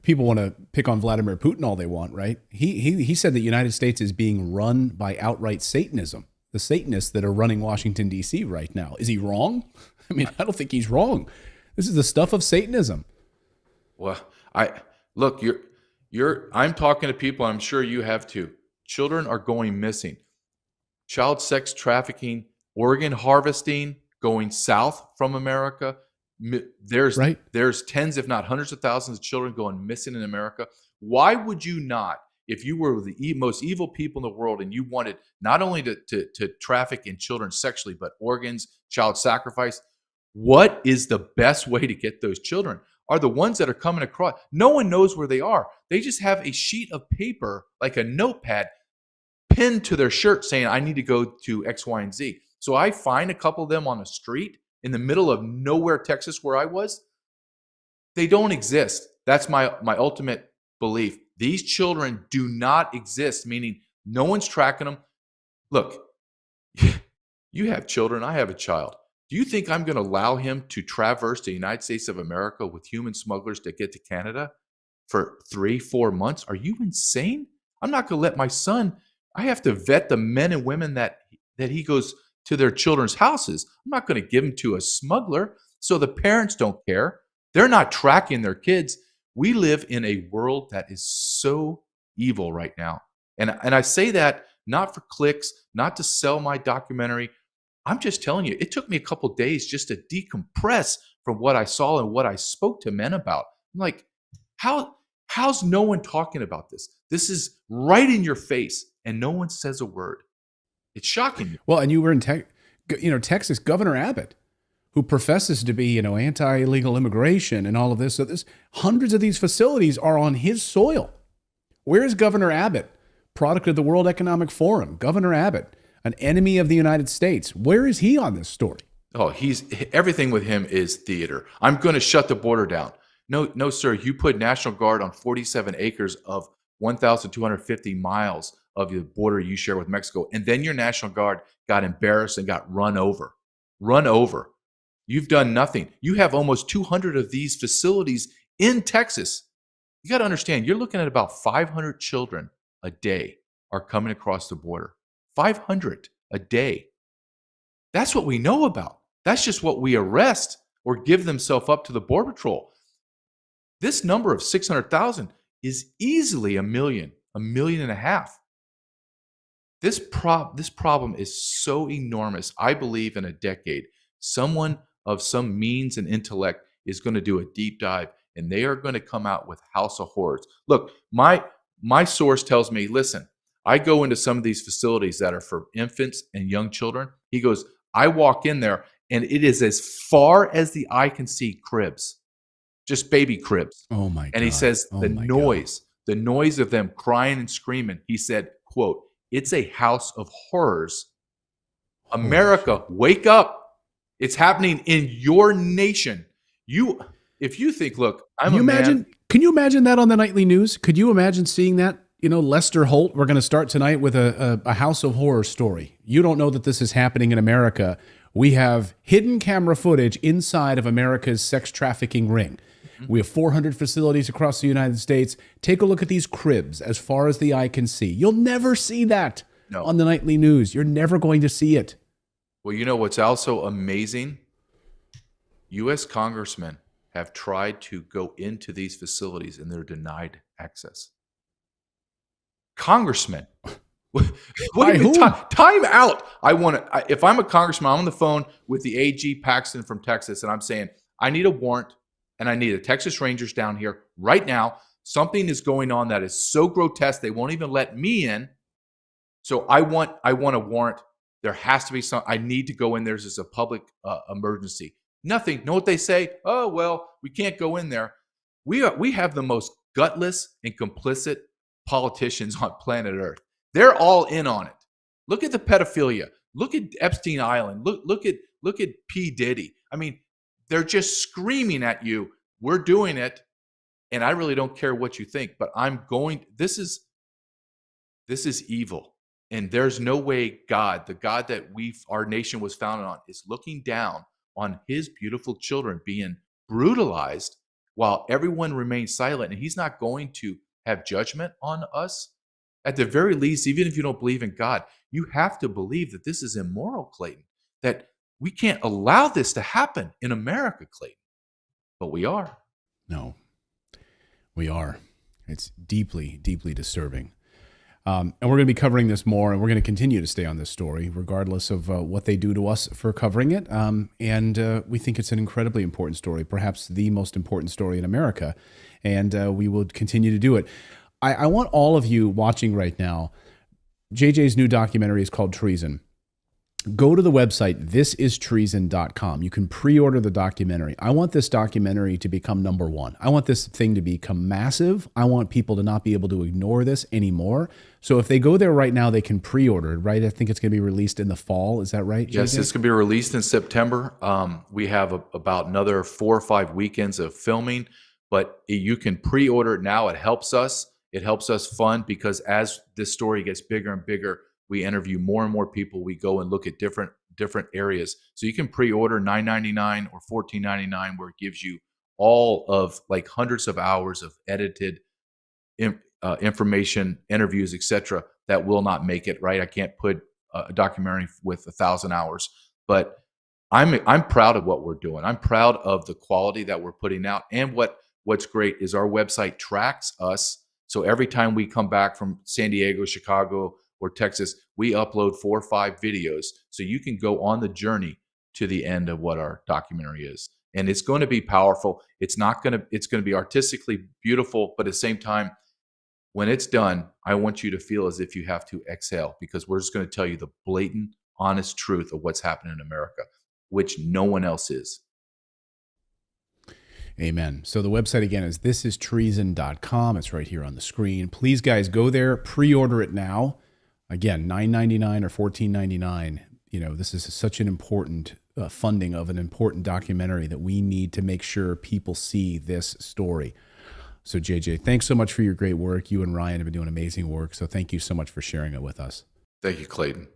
people want to pick on Vladimir Putin all they want, right? He said the United States is being run by outright Satanism, the Satanists that are running Washington, D.C. right now. Is he wrong? I mean, I don't think he's wrong. This is the stuff of Satanism. Well, I'm talking to people, I'm sure you have too. Children are going missing. Child sex trafficking, organ harvesting, going south from America. There's tens, if not hundreds of thousands of children going missing in America. Why would you not, if you were the most evil people in the world and you wanted not only to traffic in children sexually, but organs, child sacrifice, what is the best way to get those children? Are the ones that are coming across. No one knows where they are. They just have a sheet of paper, like a notepad, pinned to their shirt saying, I need to go to X, Y, and Z. So I find a couple of them on the street in the middle of nowhere, Texas, where I was. They don't exist. That's my ultimate belief. These children do not exist, meaning no one's tracking them. Look, you have children. I have a child. Do you think I'm going to allow him to traverse the United States of America with human smugglers to get to Canada for 3-4 months? Are you insane? I'm not going to let my son. I have to vet the men and women that he goes to their children's houses. I'm not going to give him to a smuggler. So the parents don't care. They're not tracking their kids. We live in a world that is so evil right now. And I say that not for clicks, not to sell my documentary. I'm just telling you, it took me a couple of days just to decompress from what I saw and what I spoke to men about. I'm like, how How's no one talking about this? This is right in your face, and no one says a word. It's shocking me. Well, and you were in Texas, Governor Abbott, who professes to be, anti-illegal immigration and all of this. So hundreds of these facilities are on his soil. Where is Governor Abbott, product of the World Economic Forum? Governor Abbott, an enemy of the United States. Where is he on this story? Oh, everything with him is theater. I'm going to shut the border down. No, sir. You put National Guard on 47 acres of 1,250 miles of the border you share with Mexico, and then your National Guard got embarrassed and got run over. Run over. You've done nothing. You have almost 200 of these facilities in Texas. You got to understand, you're looking at about 500 children a day are coming across the border. 500 a day. That's what we know about. That's just what we arrest or give themselves up to the Border Patrol. This number of 600,000 is easily a million and a half. This problem is so enormous. I believe in a decade, someone of some means and intellect is going to do a deep dive, and they are going to come out with House of Horrors. Look, my source tells me, listen, I go into some of these facilities that are for infants and young children. He goes, I walk in there, and it is as far as the eye can see cribs, just baby cribs. Oh my God. And he says the noise of them crying and screaming. He said, quote, it's a house of horrors. America, wake up. It's happening in your nation. If you think, look, can you imagine that on the nightly news? Could you imagine seeing that? Lester Holt, we're going to start tonight with a House of Horror story. You don't know that this is happening in America. We have hidden camera footage inside of America's sex trafficking ring. We have 400 facilities across the United States. Take a look at these cribs as far as the eye can see. You'll never see that on the nightly news. You're never going to see it. Well, you know what's also amazing? U.S. congressmen have tried to go into these facilities and they're denied access. Congressmen. What do you mean? Time out. If I'm a congressman, I'm on the phone with the AG Paxton from Texas, and I'm saying, I need a warrant, and I need the Texas Rangers down here right now. Something is going on that is so grotesque, they won't even let me in. So I want a warrant. There has to be I need to go in there as a public emergency. Nothing. Know what they say? Oh, well, we can't go in there. We have the most gutless and complicit politicians on planet Earth. They're all in on it. Look at the pedophilia. Look at Epstein Island. Look at P. Diddy. I mean, they're just screaming at you. We're doing it, and I really don't care what you think. But this is evil, and there's no way God, the God that our nation was founded on, is looking down on His beautiful children being brutalized while everyone remains silent, and He's not going to have judgment on us. At the very least, even if you don't believe in God, you have to believe that this is immoral, Clayton, that we can't allow this to happen in America, Clayton. But we are. No, we are. It's deeply, deeply disturbing. And we're going to be covering this more, and we're going to continue to stay on this story, regardless of what they do to us for covering it. And we think it's an incredibly important story, perhaps the most important story in America. And we will continue to do it. I want all of you watching right now, JJ's new documentary is called Treason. Go to the website, thisistreason.com. You can pre-order the documentary. I want this documentary to become number one. I want this thing to become massive. I want people to not be able to ignore this anymore. So if they go there right now, they can pre-order it, right? I think it's going to be released in the fall. Is that right, JJ? Yes, it's going to be released in September. We have about another 4 or 5 weekends of filming, but you can pre-order it now. It helps us. It helps us fund, because as this story gets bigger and bigger, we interview more and more people. We go and look at different areas. So you can pre-order $9.99 or $14.99, where it gives you all of like hundreds of hours of edited information, interviews, etc. that will not make it, right. I can't put a documentary with 1,000 hours, but I'm proud of what we're doing. I'm proud of the quality that we're putting out. And what's great is our website tracks us. So every time we come back from San Diego, Chicago, or Texas, we upload 4 or 5 videos, so you can go on the journey to the end of what our documentary is. and it's going to be powerful. It's going to be artistically beautiful, but at the same time, when it's done, I want you to feel as if you have to exhale, because we're just going to tell you the blatant, honest truth of what's happening in America, which no one else is. Amen. So the website again is thisistreason.com. It's right here on the screen. Please, guys, go there, pre-order it now. Again, $9.99 or $14.99. You know, this is such an important funding of an important documentary that we need to make sure people see this story. So JJ, thanks so much for your great work. You and Ryan have been doing amazing work. So thank you so much for sharing it with us. Thank you, Clayton.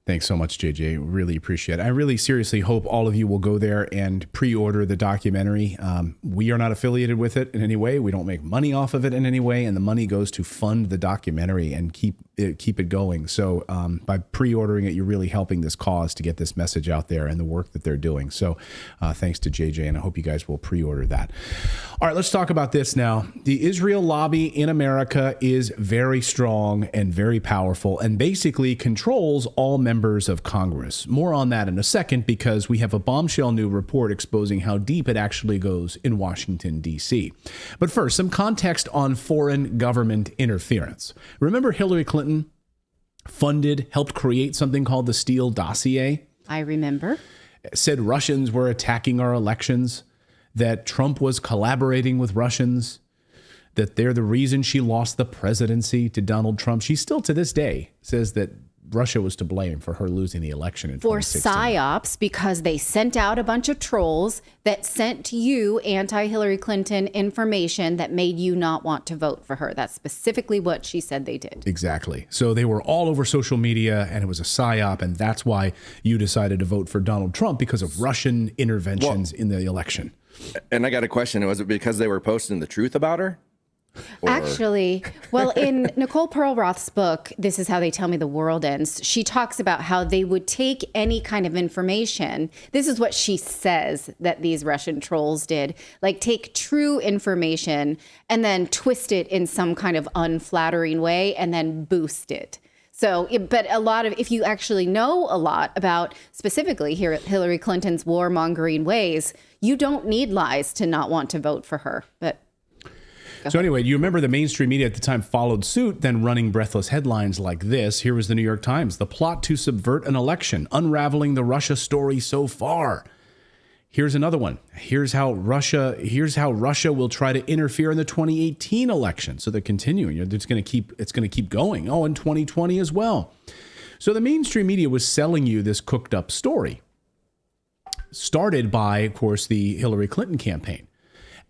Thanks so much, JJ. Really appreciate it. I really seriously hope all of you will go there and pre-order the documentary. We are not affiliated with it in any way. We don't make money off of it in any way, and the money goes to fund the documentary and keep it going. So by pre-ordering it, you're really helping this cause to get this message out there and the work that they're doing. So thanks to JJ, and I hope you guys will pre-order that. All right, let's talk about this now. The Israel lobby in America is very strong and very powerful, and basically controls all members of Congress. More on that in a second, because we have a bombshell new report exposing how deep it actually goes in Washington, D.C. But first, some context on foreign government interference. Remember Hillary Clinton helped create something called the Steele dossier? I remember. Said Russians were attacking our elections, that Trump was collaborating with Russians, that they're the reason she lost the presidency to Donald Trump. She still to this day says that Russia was to blame for her losing the election in 2016. For psyops, because they sent out a bunch of trolls that sent you anti-Hillary Clinton information that made you not want to vote for her. That's specifically what she said they did. Exactly. So they were all over social media, and it was a psyop, and that's why you decided to vote for Donald Trump, because of Russian interventions in the election. And I got a question. Was it because they were posting the truth about her? Or... Actually, well, in Nicole Perlroth's book, This Is How They Tell Me the World Ends, she talks about how they would take any kind of information. This is what she says that these Russian trolls did, like take true information and then twist it in some kind of unflattering way and then boost it. So, but a lot of, if you actually know a lot about specifically here Hillary Clinton's warmongering ways, you don't need lies to not want to vote for her. But so anyway, you remember the mainstream media at the time followed suit, then running breathless headlines like this. Here was the New York Times: the plot to subvert an election, unraveling the Russia story so far. Here's another one. Here's how Russia will try to interfere in the 2018 election. So they're continuing. It's going to keep going. Oh, in 2020 as well. So the mainstream media was selling you this cooked up story, started by, of course, the Hillary Clinton campaign.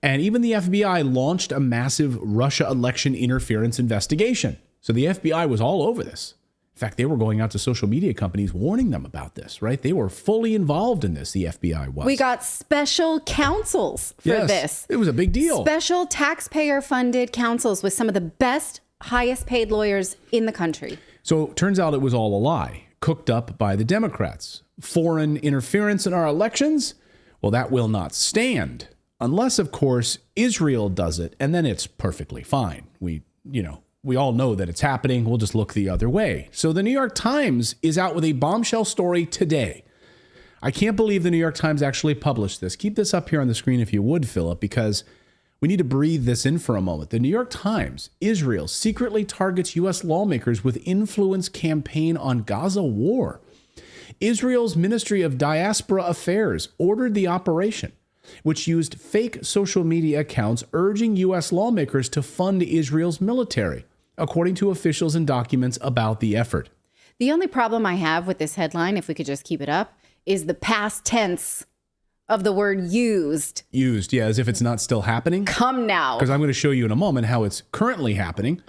And even the FBI launched a massive Russia election interference investigation. So the FBI was all over this. In fact, they were going out to social media companies warning them about this, right? They were fully involved in this, the FBI was. We got special counsels for this. It was a big deal. Special taxpayer-funded counsels with some of the best, highest-paid lawyers in the country. So it turns out it was all a lie, cooked up by the Democrats. Foreign interference in our elections? Well, that will not stand. Unless, of course, Israel does it, and then it's perfectly fine. We all know that it's happening. We'll just look the other way. So the New York Times is out with a bombshell story today. I can't believe the New York Times actually published this. Keep this up here on the screen if you would, Philip, because we need to breathe this in for a moment. The New York Times: Israel secretly targets U.S. lawmakers with influence campaign on Gaza war. Israel's Ministry of Diaspora Affairs ordered the operation, which used fake social media accounts urging U.S. lawmakers to fund Israel's military, according to officials and documents about the effort. The only problem I have with this headline, if we could just keep it up, is the past tense of the word used. Used, yeah, as if it's not still happening. Come now. Because I'm going to show you in a moment how it's currently happening.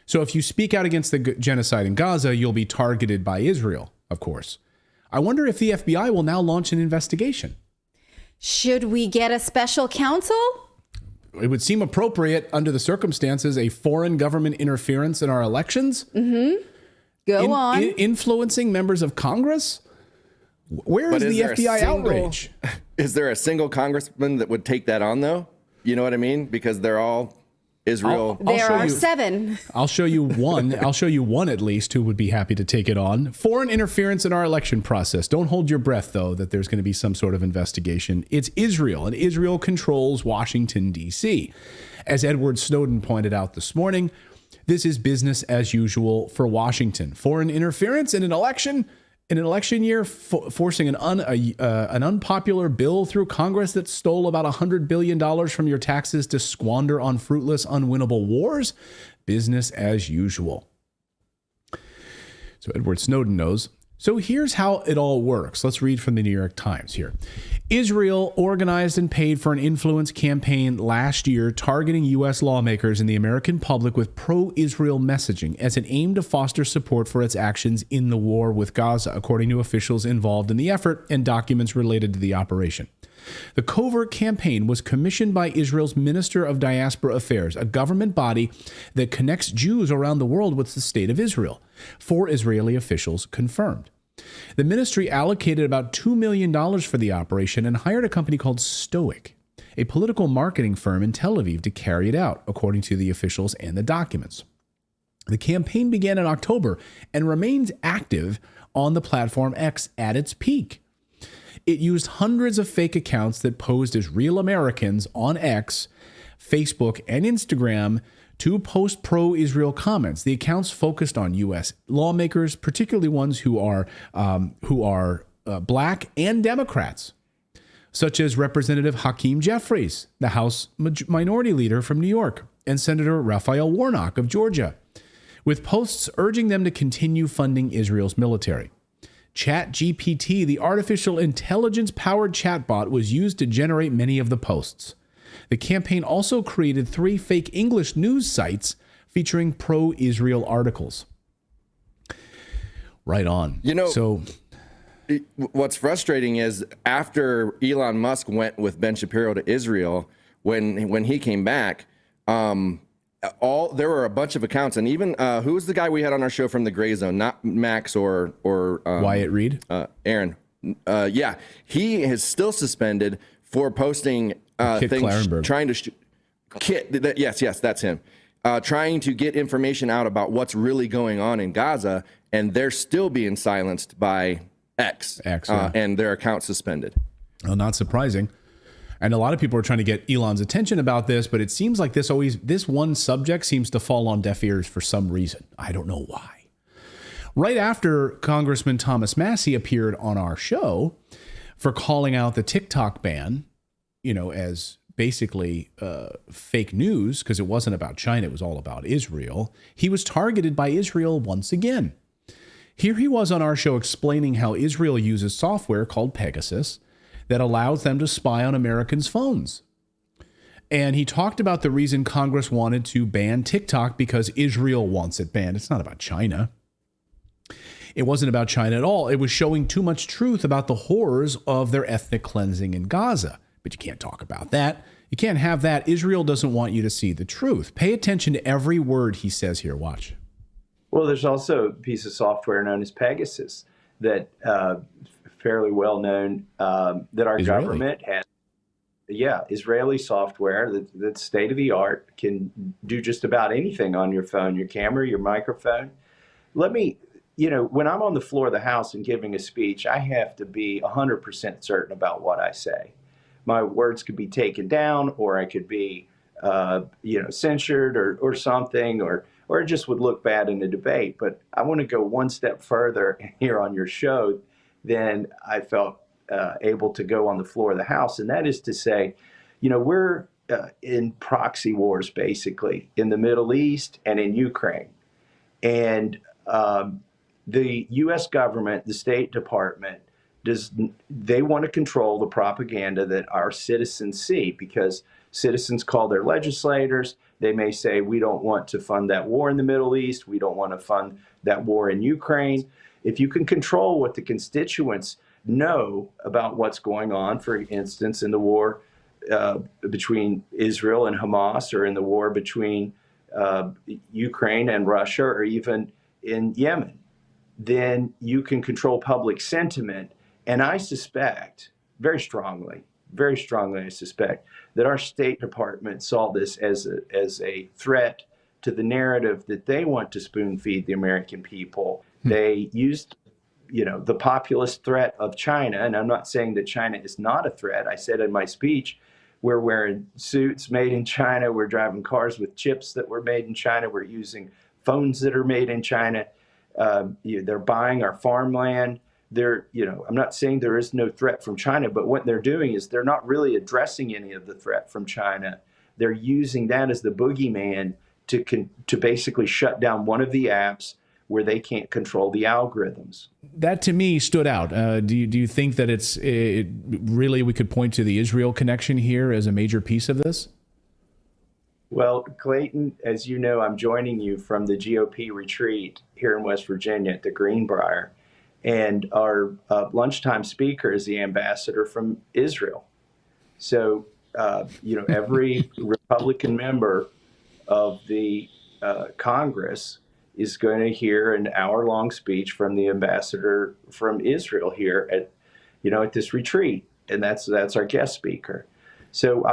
So if you speak out against the genocide in Gaza, you'll be targeted by Israel, of course. I wonder if the FBI will now launch an investigation. Should we get a special counsel? It would seem appropriate under the circumstances, a foreign government interference in our elections. Mm-hmm. Go on. Influencing members of Congress? Where is the FBI outrage? Is there a single congressman that would take that on, though? You know what I mean? Because they're all Israel. There are 7. I'll show you one. I'll show you one at least who would be happy to take it on. Foreign interference in our election process. Don't hold your breath, though, that there's going to be some sort of investigation. It's Israel, and Israel controls Washington, D.C. As Edward Snowden pointed out this morning, this is business as usual for Washington. Foreign interference in an election year, forcing an unpopular bill through Congress that stole about $100 billion from your taxes to squander on fruitless, unwinnable wars. Business as usual. So Edward Snowden knows. So here's how it all works. Let's read from the New York Times here. Israel organized and paid for an influence campaign last year targeting U.S. lawmakers and the American public with pro-Israel messaging as an aim to foster support for its actions in the war with Gaza, according to officials involved in the effort and documents related to the operation. The covert campaign was commissioned by Israel's Minister of Diaspora Affairs, a government body that connects Jews around the world with the state of Israel. 4 Israeli officials confirmed. The ministry allocated about $2 million for the operation and hired a company called Stoic, a political marketing firm in Tel Aviv, to carry it out, according to the officials and the documents. The campaign began in October and remains active on the platform X at its peak. It used hundreds of fake accounts that posed as real Americans on X, Facebook, and Instagram to post pro-Israel comments. The accounts focused on U.S. lawmakers, particularly ones who are black and Democrats, such as Representative Hakeem Jeffries, the House Minority Leader from New York, and Senator Raphael Warnock of Georgia, with posts urging them to continue funding Israel's military. ChatGPT, the artificial intelligence-powered chatbot, was used to generate many of the posts. The campaign also created 3 fake English news sites featuring pro-Israel articles. Right on. What's frustrating is after Elon Musk went with Ben Shapiro to Israel, when he came back, there were a bunch of accounts, and even who was the guy we had on our show from the Gray Zone? Not Max or Wyatt Reed. Aaron. Yeah, he is still suspended for posting Kit things Clarenberg. trying to Kit. Yes, that's him. Trying to get information out about what's really going on in Gaza, and they're still being silenced by X, yeah. And their account suspended. Well, not surprising. And a lot of people are trying to get Elon's attention about this, but it seems like this one subject seems to fall on deaf ears for some reason. I don't know why. Right after Congressman Thomas Massie appeared on our show for calling out the TikTok ban, as basically fake news, because it wasn't about China, it was all about Israel, he was targeted by Israel once again. Here he was on our show explaining how Israel uses software called Pegasus that allows them to spy on Americans' phones. And he talked about the reason Congress wanted to ban TikTok because Israel wants it banned. It's not about China. It wasn't about China at all. It was showing too much truth about the horrors of their ethnic cleansing in Gaza. But you can't talk about that. You can't have that. Israel doesn't want you to see the truth. Pay attention to every word he says here. Watch. Well, there's also a piece of software known as Pegasus that fairly well known that our Israeli government has. Yeah, Israeli software that's state of the art, can do just about anything on your phone, your camera, your microphone. Let me, when I'm on the floor of the House and giving a speech, I have to be 100% certain about what I say. My words could be taken down, or I could be, censured or something, or it just would look bad in a debate. But I want to go one step further here on your show than I felt able to go on the floor of the House. And that is to say, we're in proxy wars, basically, in the Middle East and in Ukraine. And the U.S. government, the State Department, they want to control the propaganda that our citizens see, because citizens call their legislators. They may say, we don't want to fund that war in the Middle East. We don't want to fund that war in Ukraine. If you can control what the constituents know about what's going on, for instance, in the war between Israel and Hamas, or in the war between Ukraine and Russia, or even in Yemen, then you can control public sentiment. And I suspect very strongly very strongly, I suspect, that our State Department saw this as a threat to the narrative that they want to spoon feed the American people. They used, the populist threat of China, and I'm not saying that China is not a threat. I said in my speech, we're wearing suits made in China. We're driving cars with chips that were made in China. We're using phones that are made in China. They're buying our farmland. I'm not saying there is no threat from China, but what they're doing is they're not really addressing any of the threat from China. They're using that as the boogeyman to basically shut down one of the apps where they can't control the algorithms. That to me stood out. Do you think that really we could point to the Israel connection here as a major piece of this? Well, Clayton, as you know, I'm joining you from the GOP retreat here in West Virginia at the Greenbrier. And our lunchtime speaker is the ambassador from Israel. So, every Republican member of the Congress is going to hear an hour-long speech from the ambassador from Israel here at this retreat, and that's our guest speaker. So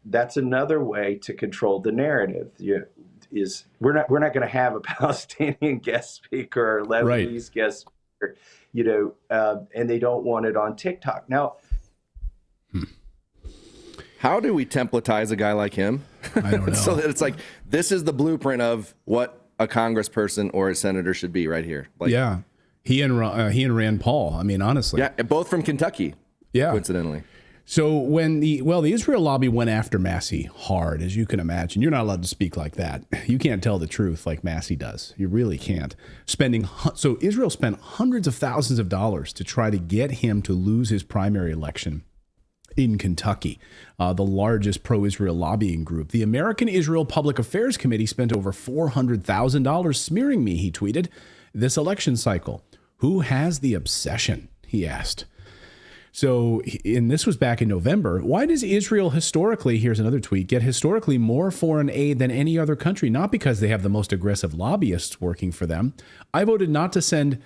that's another way to control the narrative. Is we're not going to have a Palestinian guest speaker or Lebanese guest speaker, and they don't want it on TikTok now. How do we templatize a guy like him? I don't know. So that it's like, this is the blueprint of what a congressperson or a senator should be right here. He and Rand Paul. I mean, honestly. Yeah, both from Kentucky. Yeah. Coincidentally. So when the Israel lobby went after Massey hard, as you can imagine, you're not allowed to speak like that. You can't tell the truth like Massey does. You really can't. So Israel spent hundreds of thousands of dollars to try to get him to lose his primary election in Kentucky, the largest pro-Israel lobbying group. The American Israel Public Affairs Committee spent over $400,000 smearing me, he tweeted, this election cycle. Who has the obsession? He asked. So, and this was back in November. Why does Israel historically, here's another tweet, get historically more foreign aid than any other country? Not because they have the most aggressive lobbyists working for them. I voted not to send...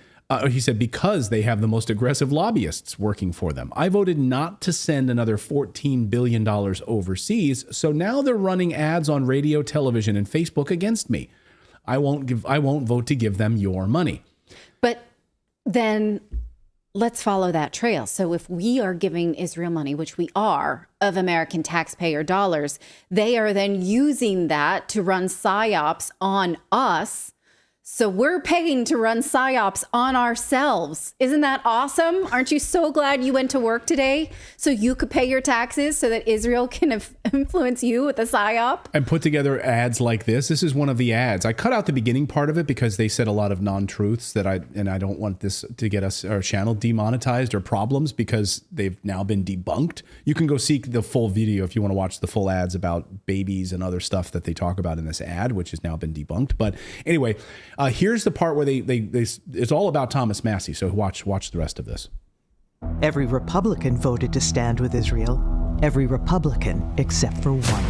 he said, because they have the most aggressive lobbyists working for them. I voted not to send another $14 billion overseas. So now they're running ads on radio, television, and Facebook against me. I won't vote to give them your money. But then let's follow that trail. So if we are giving Israel money, which we are, of American taxpayer dollars, they are then using that to run psyops on us. So we're paying to run psyops on ourselves. Isn't that awesome? Aren't you so glad you went to work today so you could pay your taxes so that Israel can influence you with a psyop? And put together ads like this. This is one of the ads. I cut out the beginning part of it because they said a lot of non-truths that I don't want this to get our channel demonetized or problems because they've now been debunked. You can go seek the full video if you want to watch the full ads about babies and other stuff that they talk about in this ad, which has now been debunked. But anyway, here's the part where they it's all about Thomas Massey. So watch the rest of this. Every Republican voted to stand with Israel. Every Republican except for one.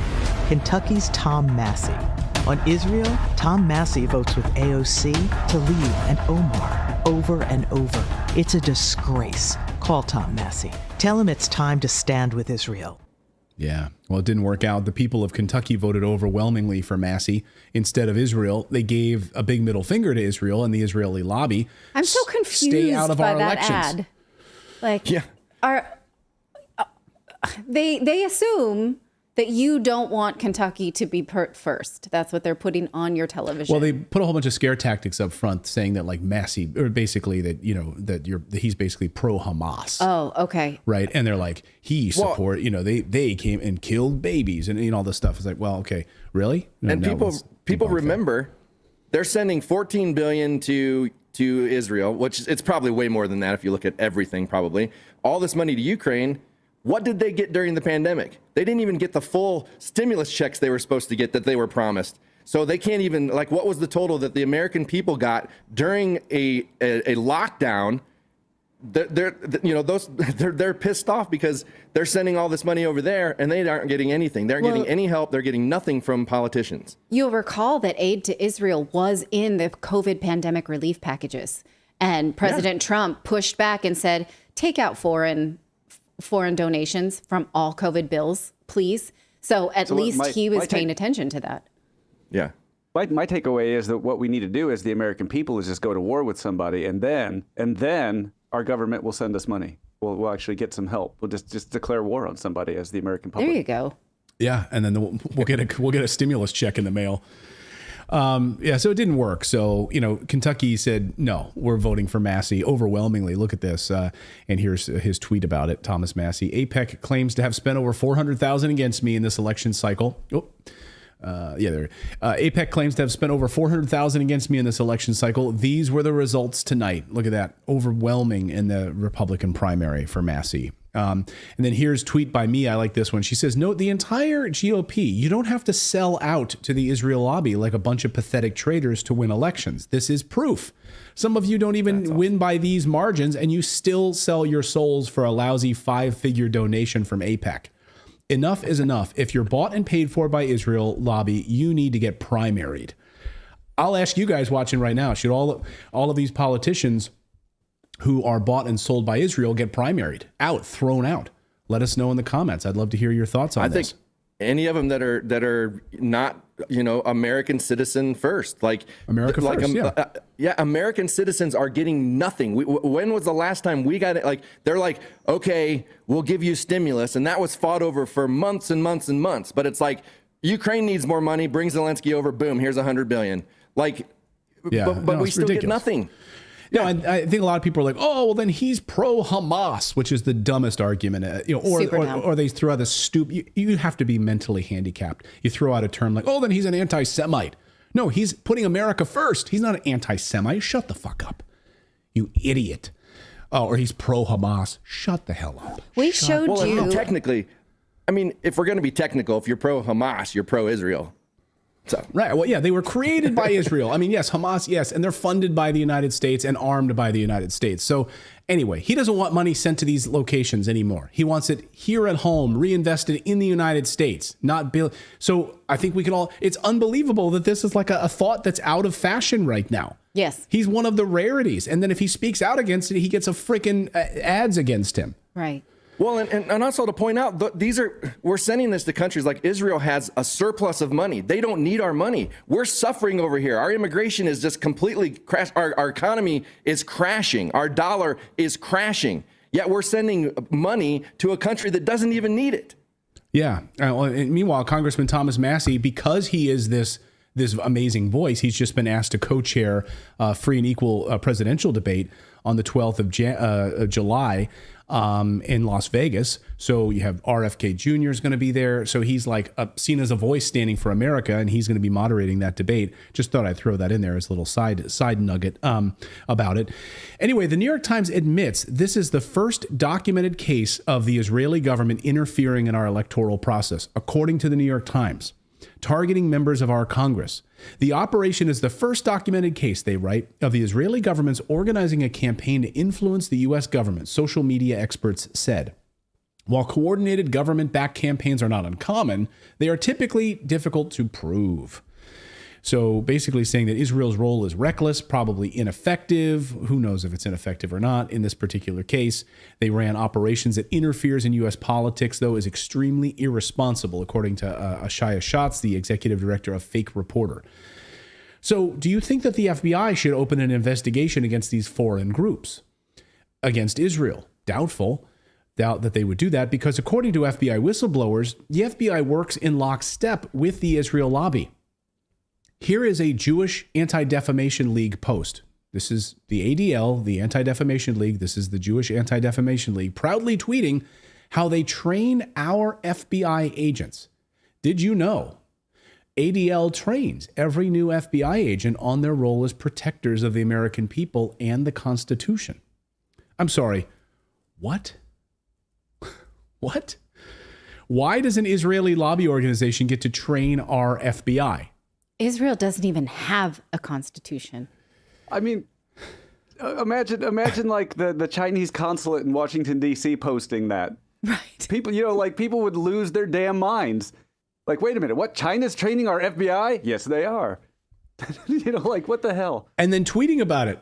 Kentucky's Tom Massey. On Israel, Tom Massey votes with AOC, Tlaib, and Omar over and over. It's a disgrace. Call Tom Massey. Tell him it's time to stand with Israel. Yeah, well, it didn't work out. The people of Kentucky voted overwhelmingly for Massey instead of Israel. They gave a big middle finger to Israel and the Israeli lobby. I'm so confused Stay out of by our that elections. ad. They assume that you don't want Kentucky to be first. That's what they're putting on your television. Well, they put a whole bunch of scare tactics up front, saying that like Massey, or basically that that he's basically pro Hamas. Oh, okay. Right, and they're like he support. They came and killed babies and all this stuff. It's like, well, okay, really? And people remember they're sending $14 billion to Israel, which it's probably way more than that if you look at everything. Probably all this money to Ukraine. What did they get during the pandemic? They didn't even get the full stimulus checks they were supposed to get that they were promised. So they can't even, like, what was the total that the American people got during a lockdown? They're pissed off because they're sending all this money over there and they aren't getting anything. They aren't getting any help. They're getting nothing from politicians. You'll recall that aid to Israel was in the COVID pandemic relief packages. And President Trump pushed back and said, take out foreign foreign donations from all COVID bills, please. So at least he was paying attention to that. Yeah. My takeaway is that what we need to do as the American people is just go to war with somebody, and then our government will send us money. We'll actually get some help. We'll just declare war on somebody as the American public. There you go. Yeah, and then we'll get a stimulus check in the mail. So it didn't work. So, Kentucky said, no, we're voting for Massey overwhelmingly. Look at this. And here's his tweet about it. Thomas Massey. APEC claims to have spent over $400,000 against me in this election cycle. APEC claims to have spent over $400,000 against me in this election cycle. These were the results tonight. Look at that. Overwhelming in the Republican primary for Massey. And then here's a tweet by me. I like this one. She says, note the entire GOP. You don't have to sell out to the Israel lobby like a bunch of pathetic traitors to win elections. This is proof. Some of you don't even win by these margins, and you still sell your souls for a lousy 5-figure donation from AIPAC. Enough is enough. If you're bought and paid for by Israel lobby, you need to get primaried. I'll ask you guys watching right now, should all of these politicians who are bought and sold by Israel get primaried, thrown out? Let us know in the comments. I'd love to hear your thoughts on this. I think any of them that are not, American citizen first, America first, American citizens are getting nothing. When was the last time we got it? They're like, okay, we'll give you stimulus, and that was fought over for months and months and months. But it's like Ukraine needs more money. Bring Zelensky over. Boom. Here's $100 billion. But we still get nothing. No, I think a lot of people are like, oh, well, then he's pro-Hamas, which is the dumbest argument. Or they throw out the stupid. You have to be mentally handicapped. You throw out a term like, oh, then he's an anti-Semite. No, he's putting America first. He's not an anti-Semite. Shut the fuck up, you idiot. Oh, or he's pro-Hamas. Shut the hell up. We showed you. Technically, if we're going to be technical, if you're pro-Hamas, you're pro-Israel. So. Right. Well, yeah, they were created by Israel. Yes, Hamas, yes. And they're funded by the United States and armed by the United States. So anyway, he doesn't want money sent to these locations anymore. He wants it here at home, reinvested in the United States, not build. So I think we can all, it's unbelievable that this is like a thought that's out of fashion right now. Yes. He's one of the rarities. And then if he speaks out against it, he gets a freaking ads against him. Right. Well, and also to point out, we're sending this to countries like Israel has a surplus of money. They don't need our money. We're suffering over here. Our immigration is just completely crashed. Our economy is crashing. Our dollar is crashing. Yet we're sending money to a country that doesn't even need it. Yeah. And meanwhile, Congressman Thomas Massey, because he is this amazing voice, he's just been asked to co-chair free and equal presidential debate on the 12th of July. In Las Vegas. So you have RFK Jr. is going to be there. So he's seen as a voice standing for America, and he's going to be moderating that debate. Just thought I'd throw that in there as a little side nugget about it. Anyway, the New York Times admits this is the first documented case of the Israeli government interfering in our electoral process, according to the New York Times, targeting members of our Congress. The operation is the first documented case, they write, of the Israeli government's organizing a campaign to influence the U.S. government, social media experts said. While coordinated government-backed campaigns are not uncommon, they are typically difficult to prove. So basically saying that Israel's role is reckless, probably ineffective. Who knows if it's ineffective or not in this particular case. They ran operations that interferes in U.S. politics, though, is extremely irresponsible, according to Ashaya Schatz, the executive director of Fake Reporter. So do you think that the FBI should open an investigation against these foreign groups? Against Israel? Doubtful. Doubt that they would do that because according to FBI whistleblowers, the FBI works in lockstep with the Israel lobby. Here is a Jewish Anti-Defamation League post. This is the ADL, the Anti-Defamation League. This is the Jewish Anti-Defamation League, proudly tweeting how they train our FBI agents. Did you know ADL trains every new FBI agent on their role as protectors of the American people and the Constitution? I'm sorry, what? What? Why does an Israeli lobby organization get to train our FBI? Israel doesn't even have a constitution. Imagine like the Chinese consulate in Washington, D.C. posting that. Right. People, people would lose their damn minds. Like, wait a minute, what? China's training our FBI? Yes, they are. What the hell? And then tweeting about it,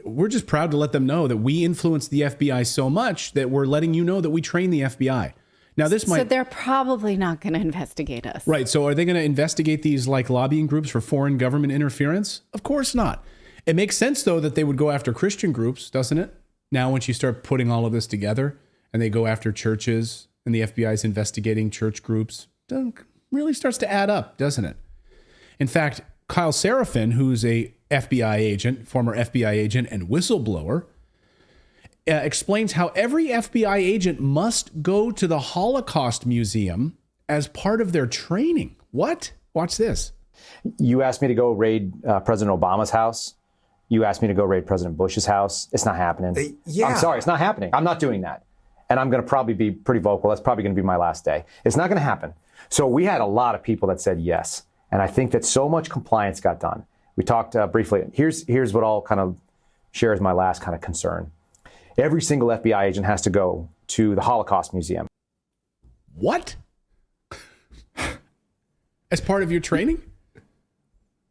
we're just proud to let them know that we influence the FBI so much that we're letting you know that we train the FBI. Now, this might... So they're probably not going to investigate us. Right. So are they going to investigate these like lobbying groups for foreign government interference? Of course not. It makes sense, though, that they would go after Christian groups, doesn't it? Now, once you start putting all of this together and they go after churches and the FBI is investigating church groups, it really starts to add up, doesn't it? In fact, Kyle Seraphin, who's a FBI agent, former FBI agent and whistleblower, explains how every FBI agent must go to the Holocaust Museum as part of their training. What? Watch this. You asked me to go raid President Obama's house. You asked me to go raid President Bush's house. It's not happening. Yeah. I'm sorry, it's not happening. I'm not doing that. And I'm going to probably be pretty vocal. That's probably going to be my last day. It's not going to happen. So we had a lot of people that said yes. And I think that so much compliance got done. We talked briefly. Here's what I'll kind of share as my last kind of concern. Every single FBI agent has to go to the Holocaust Museum. What? As part of your training?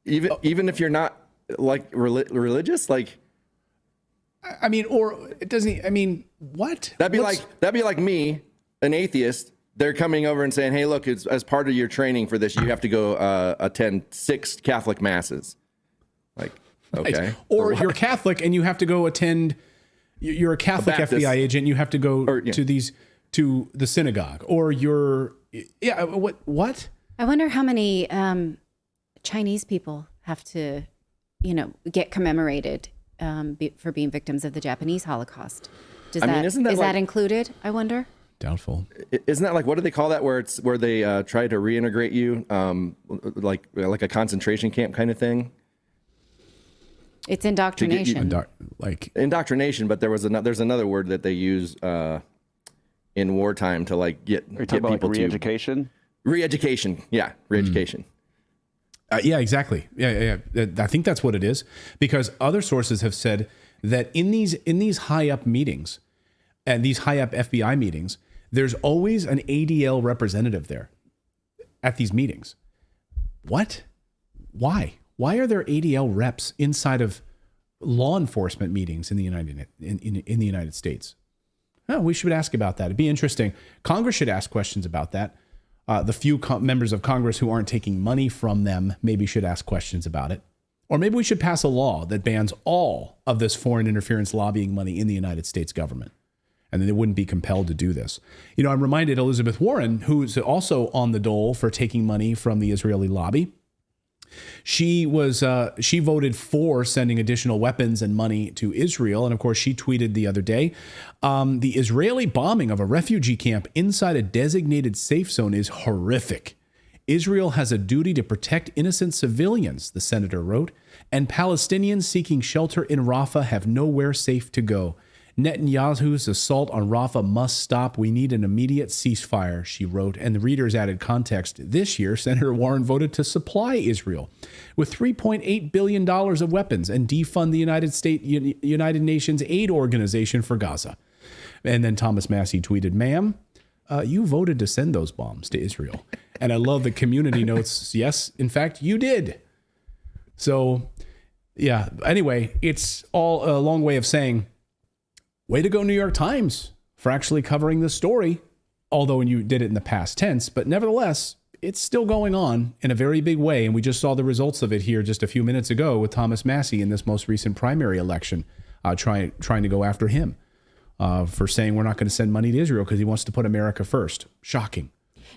Even if you're not like religious, like, I mean, or it doesn't. I mean, what? That'd be like me, an atheist. They're coming over and saying, "Hey, look, it's, as part of your training for this, you have to go attend 6 Catholic masses." Like, okay. Right. Or you're Catholic and you have to go attend. You're a Catholic FBI agent. You have to go to the synagogue. Or you're what? I wonder how many Chinese people have to, get commemorated for being victims of the Japanese Holocaust. Is that included? I wonder. Doubtful. Isn't that like, what do they call that? Where they try to reintegrate you, like a concentration camp kind of thing. It's indoctrination. Indoctrination, but there's another word that they use in wartime to like get people like to re-education. Re-education, yeah, re-education. Yeah, exactly. Yeah. I think that's what it is, because other sources have said that in these high up meetings and these high up FBI meetings, there's always an ADL representative there at these meetings. What? Why? Why are there ADL reps inside of law enforcement meetings in the United States? Oh, we should ask about that. It'd be interesting. Congress should ask questions about that. The few members of Congress who aren't taking money from them maybe should ask questions about it. Or maybe we should pass a law that bans all of this foreign interference lobbying money in the United States government. And then they wouldn't be compelled to do this. I'm reminded Elizabeth Warren, who's also on the dole for taking money from the Israeli lobby. She voted for sending additional weapons and money to Israel. And of course, she tweeted the other day, the Israeli bombing of a refugee camp inside a designated safe zone is horrific. Israel has a duty to protect innocent civilians, the senator wrote, and Palestinians seeking shelter in Rafah have nowhere safe to go. Netanyahu's assault on Rafah must stop. We need an immediate ceasefire, she wrote. And the readers added context. This year, Senator Warren voted to supply Israel with $3.8 billion of weapons and defund the United Nations aid organization for Gaza. And then Thomas Massey tweeted, "Ma'am, you voted to send those bombs to Israel." And I love the community notes. Yes, in fact, you did. So, yeah. Anyway, it's all a long way of saying, way to go, New York Times, for actually covering this story, although you did it in the past tense. But nevertheless, it's still going on in a very big way. And we just saw the results of it here just a few minutes ago with Thomas Massey in this most recent primary election, trying to go after him for saying we're not going to send money to Israel because he wants to put America first. Shocking.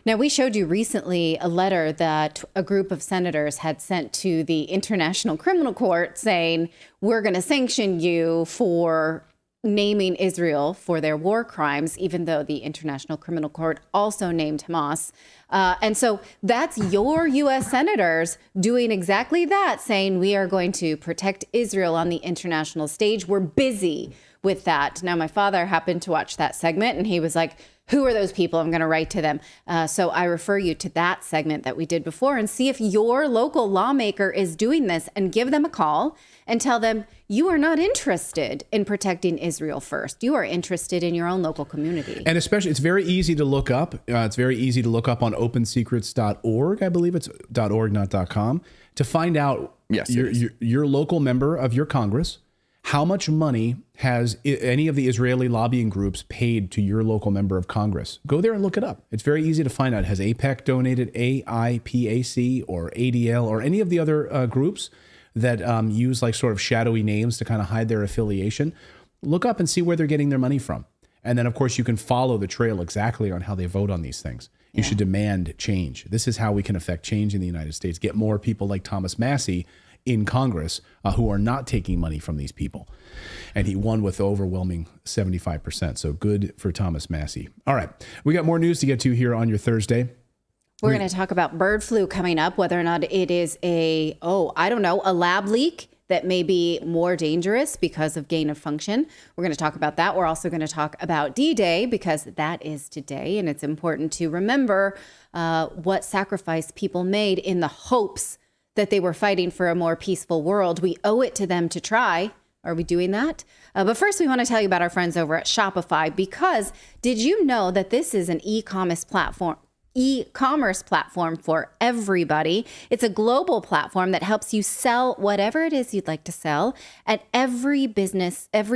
Now, we showed you recently a letter that a group of senators had sent to the International Criminal Court saying, we're going to sanction you for naming Israel for their war crimes, even though the International Criminal Court also named Hamas. And so that's your U.S. senators doing exactly that, saying we are going to protect Israel on the international stage. We're busy with that. Now, my father happened to watch that segment, and he was like, who are those people? I'm going to write to them. So I refer you to that segment that we did before and see if your local lawmaker is doing this, and give them a call and tell them you are not interested in protecting Israel first. You are interested in your own local community. And especially, it's very easy to look up. It's very easy to look up on opensecrets.org. I believe it's .org, not .com, to find out your local member of your Congress How much money has any of the Israeli lobbying groups paid to your local member of Congress? Go there and look it up. It's very easy to find out. Has AIPAC donated, AIPAC or ADL or any of the other groups that use like sort of shadowy names to kind of hide their affiliation? Look up and see where they're getting their money from. And then, of course, you can follow the trail exactly on how they vote on these things. You should demand change. This is how we can affect change in the United States. Get more people like Thomas Massie in Congress who are not taking money from these people. And he won with overwhelming 75%. So good for Thomas Massie. All right. We got more news to get to here on your Thursday. We're going to talk about bird flu coming up, whether or not it is a lab leak that may be more dangerous because of gain of function. We're going to talk about that. We're also going to talk about D-Day because that is today. And it's important to remember what sacrifice people made in the hopes that they were fighting for a more peaceful world. We owe it to them to try. Are we doing that? But first, we want to tell you about our friends over at Shopify, because did you know that this is an e-commerce platform for everybody? It's a global platform that helps you sell whatever it is you'd like to sell at every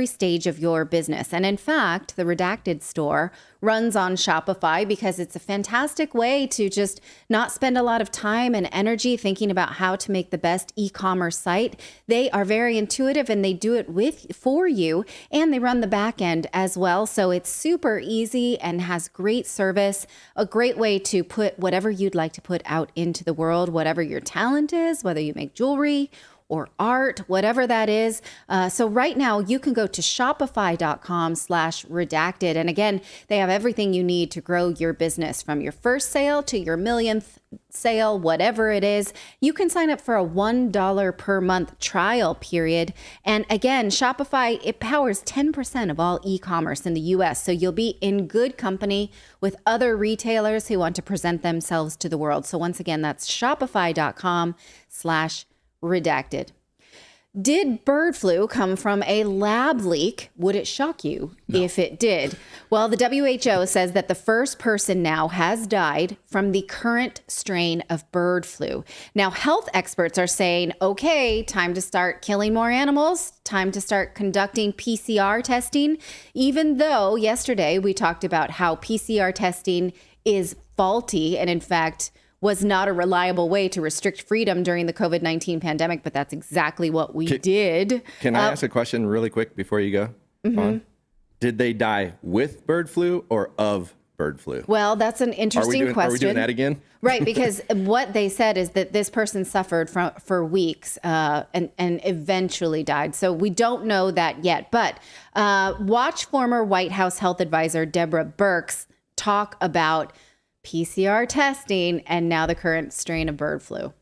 stage of your business. And in fact, the Redacted store runs on Shopify because it's a fantastic way to just not spend a lot of time and energy thinking about how to make the best e-commerce site. They are very intuitive and they do it for you, and they run the back end as well. So it's super easy and has great service, a great way to put whatever you'd like to put out into the world, whatever your talent is, whether you make jewelry or art, whatever that is. So right now you can go to shopify.com/redacted. And again, they have everything you need to grow your business, from your first sale to your millionth sale, whatever it is. You can sign up for a $1 per month trial period. And again, Shopify, it powers 10% of all e-commerce in the US. So you'll be in good company with other retailers who want to present themselves to the world. So once again, that's shopify.com/redacted. Did bird flu come from a lab leak? Would it shock you if it did? Well, the WHO says that the first person now has died from the current strain of bird flu. Now, health experts are saying, okay, time to start killing more animals, time to start conducting PCR testing, even though yesterday we talked about how PCR testing is faulty and, in fact, was not a reliable way to restrict freedom during the COVID-19 pandemic, but that's exactly what we did. Can I ask a question really quick before you go on? Did they die with bird flu or of bird flu? Well, that's an interesting question. Are we doing that again? Right, because what they said is that this person suffered for weeks and eventually died. So we don't know that yet. But watch former White House health advisor Deborah Birx talk about PCR testing and now the current strain of bird flu.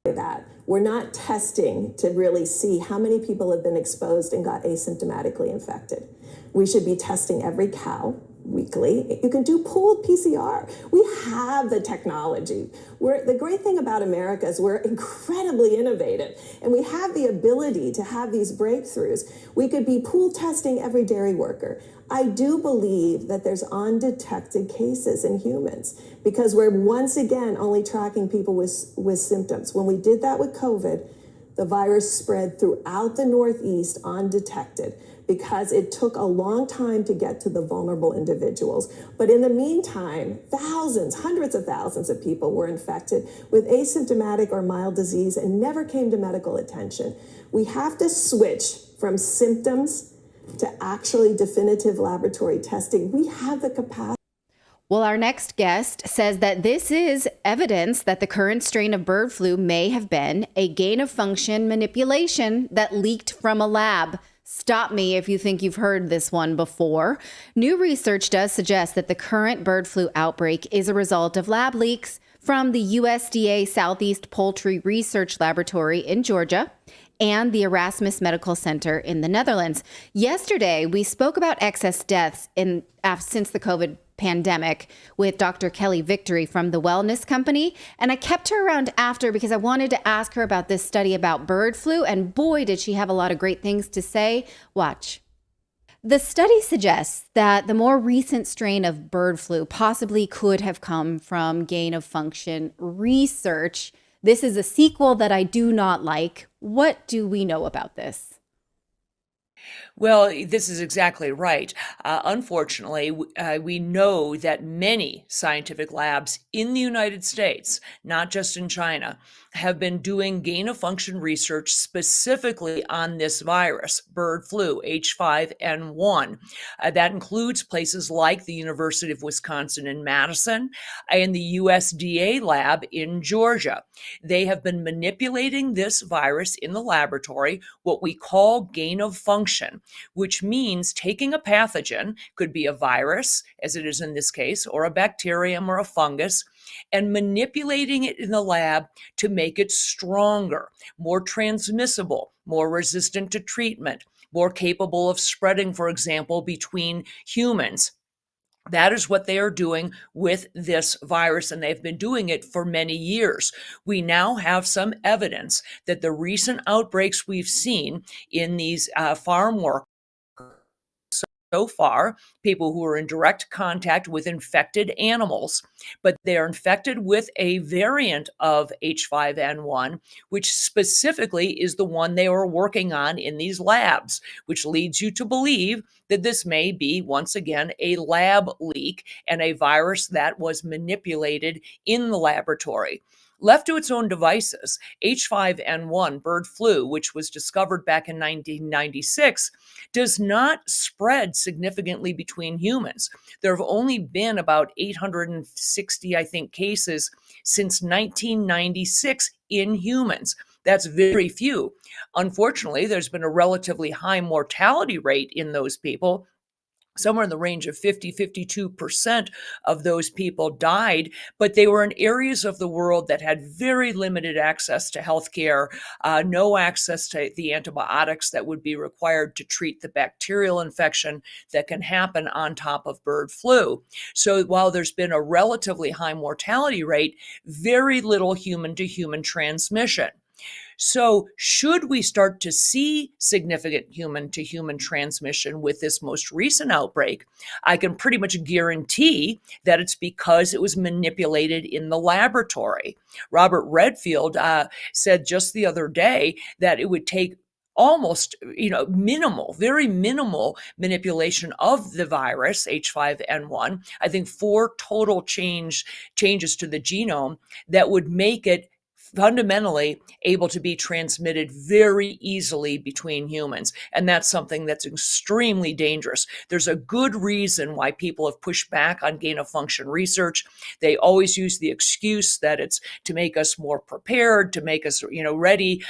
That we're not testing to really see how many people have been exposed and got asymptomatically infected. We should be testing every cow weekly. You can do pooled PCR. We have the technology. The great thing about America is we're incredibly innovative, and we have the ability to have these breakthroughs. We could be pool testing every dairy worker. I do believe that there's undetected cases in humans because we're once again only tracking people with symptoms. When we did that with COVID, the virus spread throughout the Northeast undetected, because it took a long time to get to the vulnerable individuals. But in the meantime, thousands, hundreds of thousands of people were infected with asymptomatic or mild disease and never came to medical attention. We have to switch from symptoms to actually definitive laboratory testing. We have the capacity. Well, our next guest says that this is evidence that the current strain of bird flu may have been a gain of function manipulation that leaked from a lab. Stop me if you think you've heard this one before. New research does suggest that the current bird flu outbreak is a result of lab leaks from the USDA Southeast Poultry Research Laboratory in Georgia and the Erasmus Medical Center in the Netherlands. Yesterday, we spoke about excess deaths since the COVID pandemic with Dr. Kelly Victory from the Wellness Company. And I kept her around after because I wanted to ask her about this study about bird flu. And boy, did she have a lot of great things to say. Watch. The study suggests that the more recent strain of bird flu possibly could have come from gain of function research. This is a sequel that I do not like. What do we know about this? Well, this is exactly right. Unfortunately, we know that many scientific labs in the United States, not just in China, have been doing gain of function research specifically on this virus, bird flu, H5N1. That includes places like the University of Wisconsin in Madison and the USDA lab in Georgia. They have been manipulating this virus in the laboratory, what we call gain of function, which means taking a pathogen, could be a virus, as it is in this case, or a bacterium or a fungus, and manipulating it in the lab to make it stronger, more transmissible, more resistant to treatment, more capable of spreading, for example, between humans. That is what they are doing with this virus, and they've been doing it for many years. We now have some evidence that the recent outbreaks we've seen in these farm workers so far, people who are in direct contact with infected animals, but they are infected with a variant of H5N1, which specifically is the one they are working on in these labs, which leads you to believe that this may be, once again, a lab leak and a virus that was manipulated in the laboratory. Left to its own devices, H5N1 bird flu, which was discovered back in 1996, does not spread significantly between humans. There have only been about 860, I think, cases since 1996 in humans. That's very few. Unfortunately, there's been a relatively high mortality rate in those people. Somewhere in the range of 52% of those people died, but they were in areas of the world that had very limited access to healthcare, no access to the antibiotics that would be required to treat the bacterial infection that can happen on top of bird flu. So while there's been a relatively high mortality rate, very little human-to-human transmission. So should we start to see significant human-to-human transmission with this most recent outbreak, I can pretty much guarantee that it's because it was manipulated in the laboratory. Robert Redfield said just the other day that it would take almost, minimal, very minimal manipulation of the virus, H5N1. I think 4 total changes to the genome that would make it fundamentally able to be transmitted very easily between humans. And that's something that's extremely dangerous. There's a good reason why people have pushed back on gain of function research. They always use the excuse that it's to make us more prepared, to make us, ready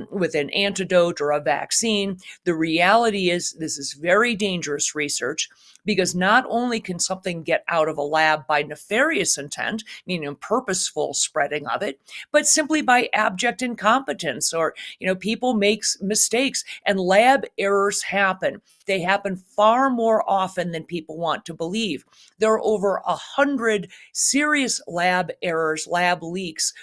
with an antidote or a vaccine. The reality is this is very dangerous research, because not only can something get out of a lab by nefarious intent, meaning purposeful spreading of it, but simply by abject incompetence, or, people make mistakes and lab errors happen. They happen far more often than people want to believe. There are over 100 serious lab errors, lab leaks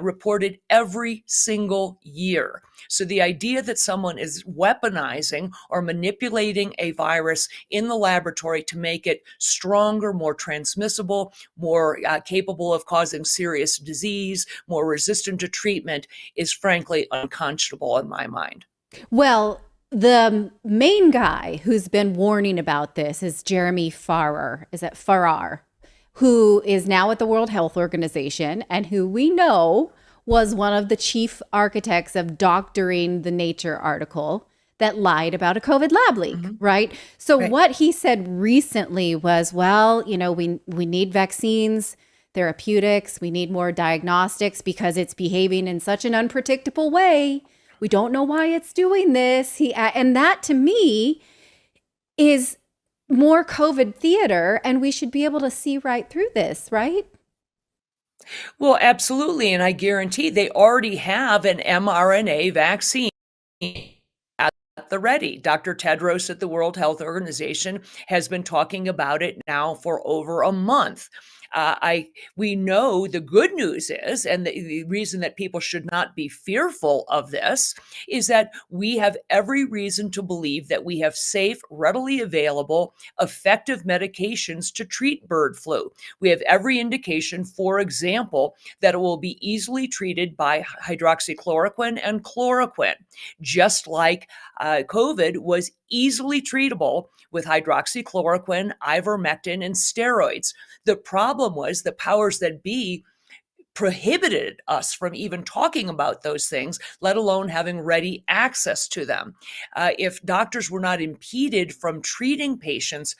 reported every single year. So the idea that someone is weaponizing or manipulating a virus in the laboratory to make it stronger, more transmissible, more capable of causing serious disease, more resistant to treatment is frankly unconscionable in my mind. Well, the main guy who's been warning about this is Jeremy Farrar. Is it Farrar? Who is now at the World Health Organization and who we know was one of the chief architects of doctoring the Nature article that lied about a COVID lab leak, right? So what he said recently was, well, we need vaccines, therapeutics, we need more diagnostics because it's behaving in such an unpredictable way. We don't know why it's doing this. And that to me is more COVID theater, and we should be able to see right through this, right? Well, absolutely. And I guarantee they already have an mRNA vaccine at the ready. Dr. Tedros at the World Health Organization has been talking about it now for over a month. We know the good news is, and the reason that people should not be fearful of this, is that we have every reason to believe that we have safe, readily available, effective medications to treat bird flu. We have every indication, for example, that it will be easily treated by hydroxychloroquine and chloroquine, just like COVID was easily treatable with hydroxychloroquine, ivermectin, and steroids. The problem was the powers that be prohibited us from even talking about those things, let alone having ready access to them. If doctors were not impeded from treating patients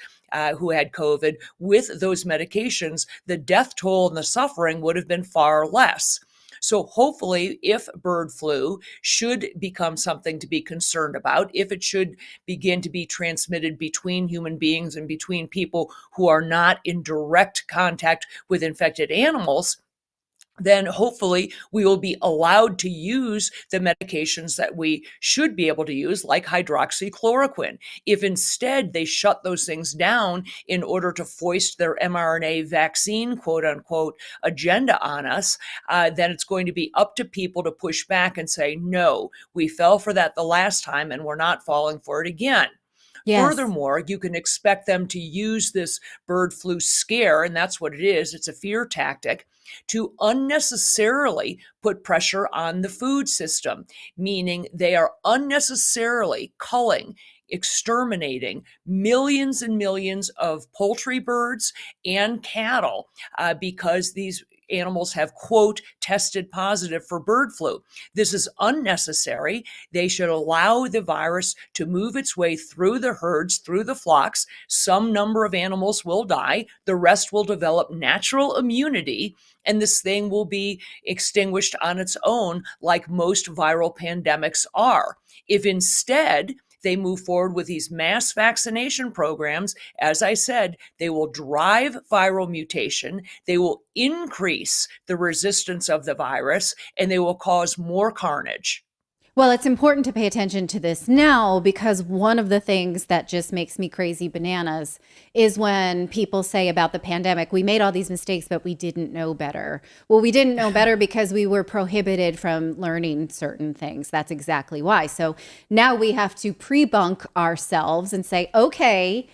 who had COVID with those medications, the death toll and the suffering would have been far less. So hopefully, if bird flu should become something to be concerned about, if it should begin to be transmitted between human beings and between people who are not in direct contact with infected animals, then hopefully we will be allowed to use the medications that we should be able to use, like hydroxychloroquine. If instead they shut those things down in order to foist their mRNA vaccine, quote unquote, agenda on us, then it's going to be up to people to push back and say, no, we fell for that the last time and we're not falling for it again. Yes. Furthermore, you can expect them to use this bird flu scare, and that's what it is. It's a fear tactic to unnecessarily put pressure on the food system, meaning they are unnecessarily culling, exterminating millions and millions of poultry birds and cattle because these animals have, quote, tested positive for bird flu. This is unnecessary. They should allow the virus to move its way through the herds, through the flocks. Some number of animals will die. The rest will develop natural immunity, and this thing will be extinguished on its own, like most viral pandemics are. If instead they move forward with these mass vaccination programs, as I said, they will drive viral mutation, they will increase the resistance of the virus, and they will cause more carnage. Well, it's important to pay attention to this now, because one of the things that just makes me crazy bananas is when people say about the pandemic, we made all these mistakes, but we didn't know better. Well, we didn't know better because we were prohibited from learning certain things. That's exactly why. So now we have to pre-bunk ourselves and say, okay,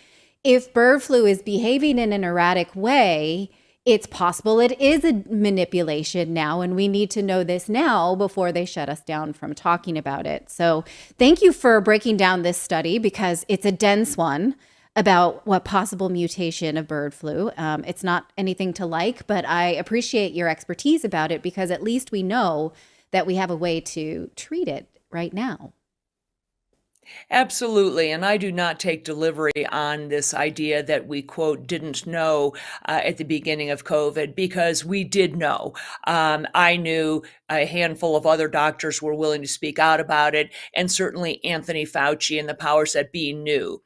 if bird flu is behaving in an erratic way, it's possible it is a manipulation now, and we need to know this now before they shut us down from talking about it. So thank you for breaking down this study, because it's a dense one about what possible mutation of bird flu. It's not anything to like, but I appreciate your expertise about it, because at least we know that we have a way to treat it right now. Absolutely. And I do not take delivery on this idea that we, quote, didn't know at the beginning of COVID, because we did know. I knew, a handful of other doctors were willing to speak out about it, and certainly Anthony Fauci and the powers that be knew.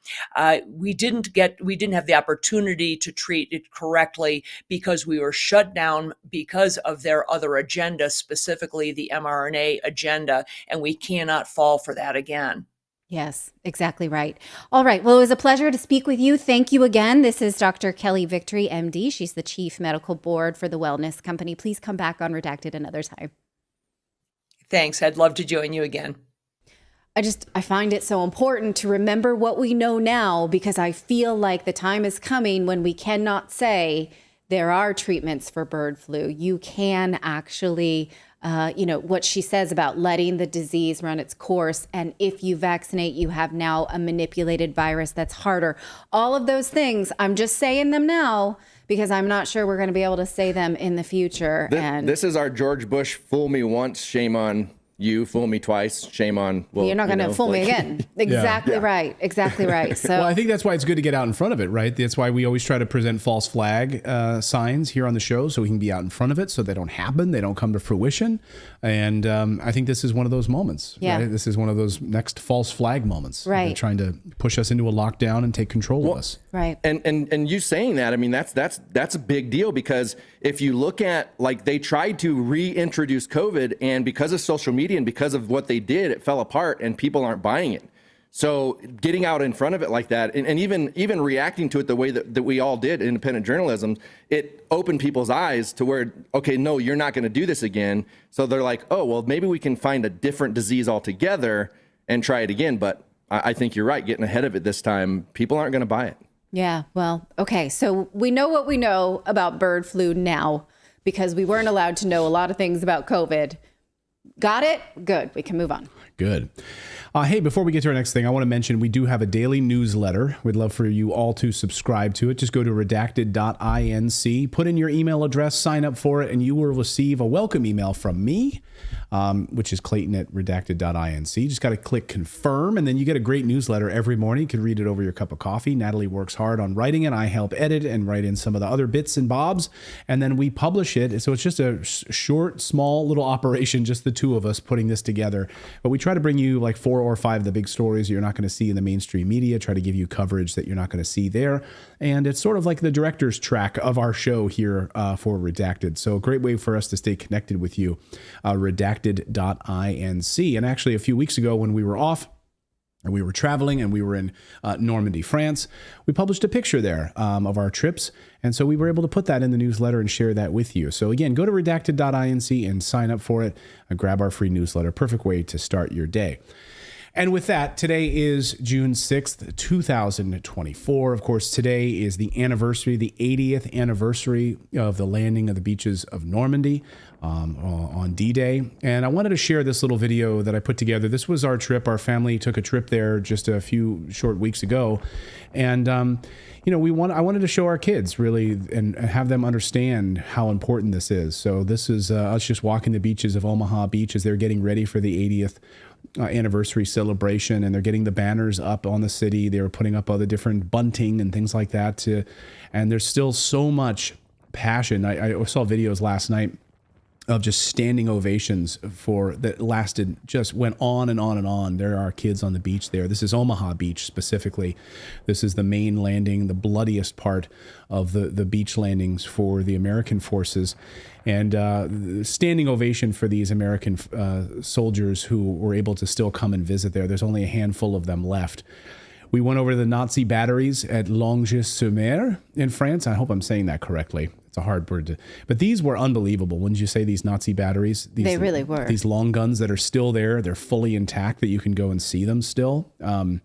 We didn't have the opportunity to treat it correctly because we were shut down because of their other agenda, specifically the mRNA agenda, and we cannot fall for that again. Yes, exactly right. All right. Well, it was a pleasure to speak with you. Thank you again. This is Dr. Kelly Victory, MD. She's the Chief Medical Board for the Wellness Company. Please come back on Redacted another time. Thanks. I'd love to join you again. I find it so important to remember what we know now, because I feel like the time is coming when we cannot say there are treatments for bird flu. You can actually what she says about letting the disease run its course. And if you vaccinate, you have now a manipulated virus that's harder. All of those things, I'm just saying them now because I'm not sure we're going to be able to say them in the future. This is our George Bush, fool me once, shame on you, fool me twice, shame on, well, you're not going to fool me again. Exactly right. Exactly right. So, well, I think that's why it's good to get out in front of it, right? That's why we always try to present false flag signs here on the show, so we can be out in front of it, so they don't happen, they don't come to fruition. And I think this is one of those moments. Yeah. Right? This is one of those next false flag moments. Right. They're trying to push us into a lockdown and take control of us. Right. And you saying that, I mean, that's a big deal, because if you look at, like, they tried to reintroduce COVID, and because of social media and because of what they did, it fell apart and people aren't buying it. So getting out in front of it like that, and even reacting to it the way that we all did, independent journalism, it opened people's eyes to where, okay, no, you're not going to do this again. So they're like, oh, well, maybe we can find a different disease altogether and try it again. But I think you're right, getting ahead of it this time, people aren't going to buy it. Yeah, well, okay. So we know what we know about bird flu now because we weren't allowed to know a lot of things about COVID. Got it? Good. We can move on. Good. Hey, before we get to our next thing, I want to mention we do have a daily newsletter. We'd love for you all to subscribe to it. Just go to redacted.inc, put in your email address, sign up for it, and you will receive a welcome email from me, which is Clayton@redacted.inc. Just got to click confirm, and then you get a great newsletter every morning. You can read it over your cup of coffee. Natalie works hard on writing it. I help edit and write in some of the other bits and bobs, and then we publish it. So it's just a short, small little operation, just the two of us putting this together. But we try to bring you like 4 or 5 of the big stories you're not going to see in the mainstream media, try to give you coverage that you're not going to see there. And it's sort of like the director's track of our show here for Redacted. So a great way for us to stay connected with you, redacted.inc. And actually a few weeks ago when we were off, and we were traveling and we were in Normandy, France, we published a picture there of our trips. And so we were able to put that in the newsletter and share that with you. So again, go to redacted.inc and sign up for it and grab our free newsletter. Perfect way to start your day. And with that, today is June 6th, 2024. Of course, today is the anniversary, the 80th anniversary of the landing of the beaches of Normandy on D-Day. And I wanted to share this little video that I put together. This was our trip. Our family took a trip there just a few short weeks ago. And, you know, I wanted to show our kids really and have them understand how important this is. So this is us just walking the beaches of Omaha Beach as they're getting ready for the 80th anniversary celebration, and they're getting the banners up on the city. They were putting up all the different bunting and things like that. And there's still so much passion. I saw videos last night of just standing ovations that lasted, just went on and on and on. There are kids on the beach there. This is Omaha Beach specifically. This is the main landing, the bloodiest part of the beach landings for the American forces. And standing ovation for these American soldiers who were able to still come and visit there. There's only a handful of them left. We went over to the Nazi batteries at Longueuil-sur-Mer in France. I hope I'm saying that correctly. It's a hard word to, but these were unbelievable. Wouldn't you say, these Nazi batteries? They really were. These long guns that are still there. They're fully intact, that you can go and see them still. The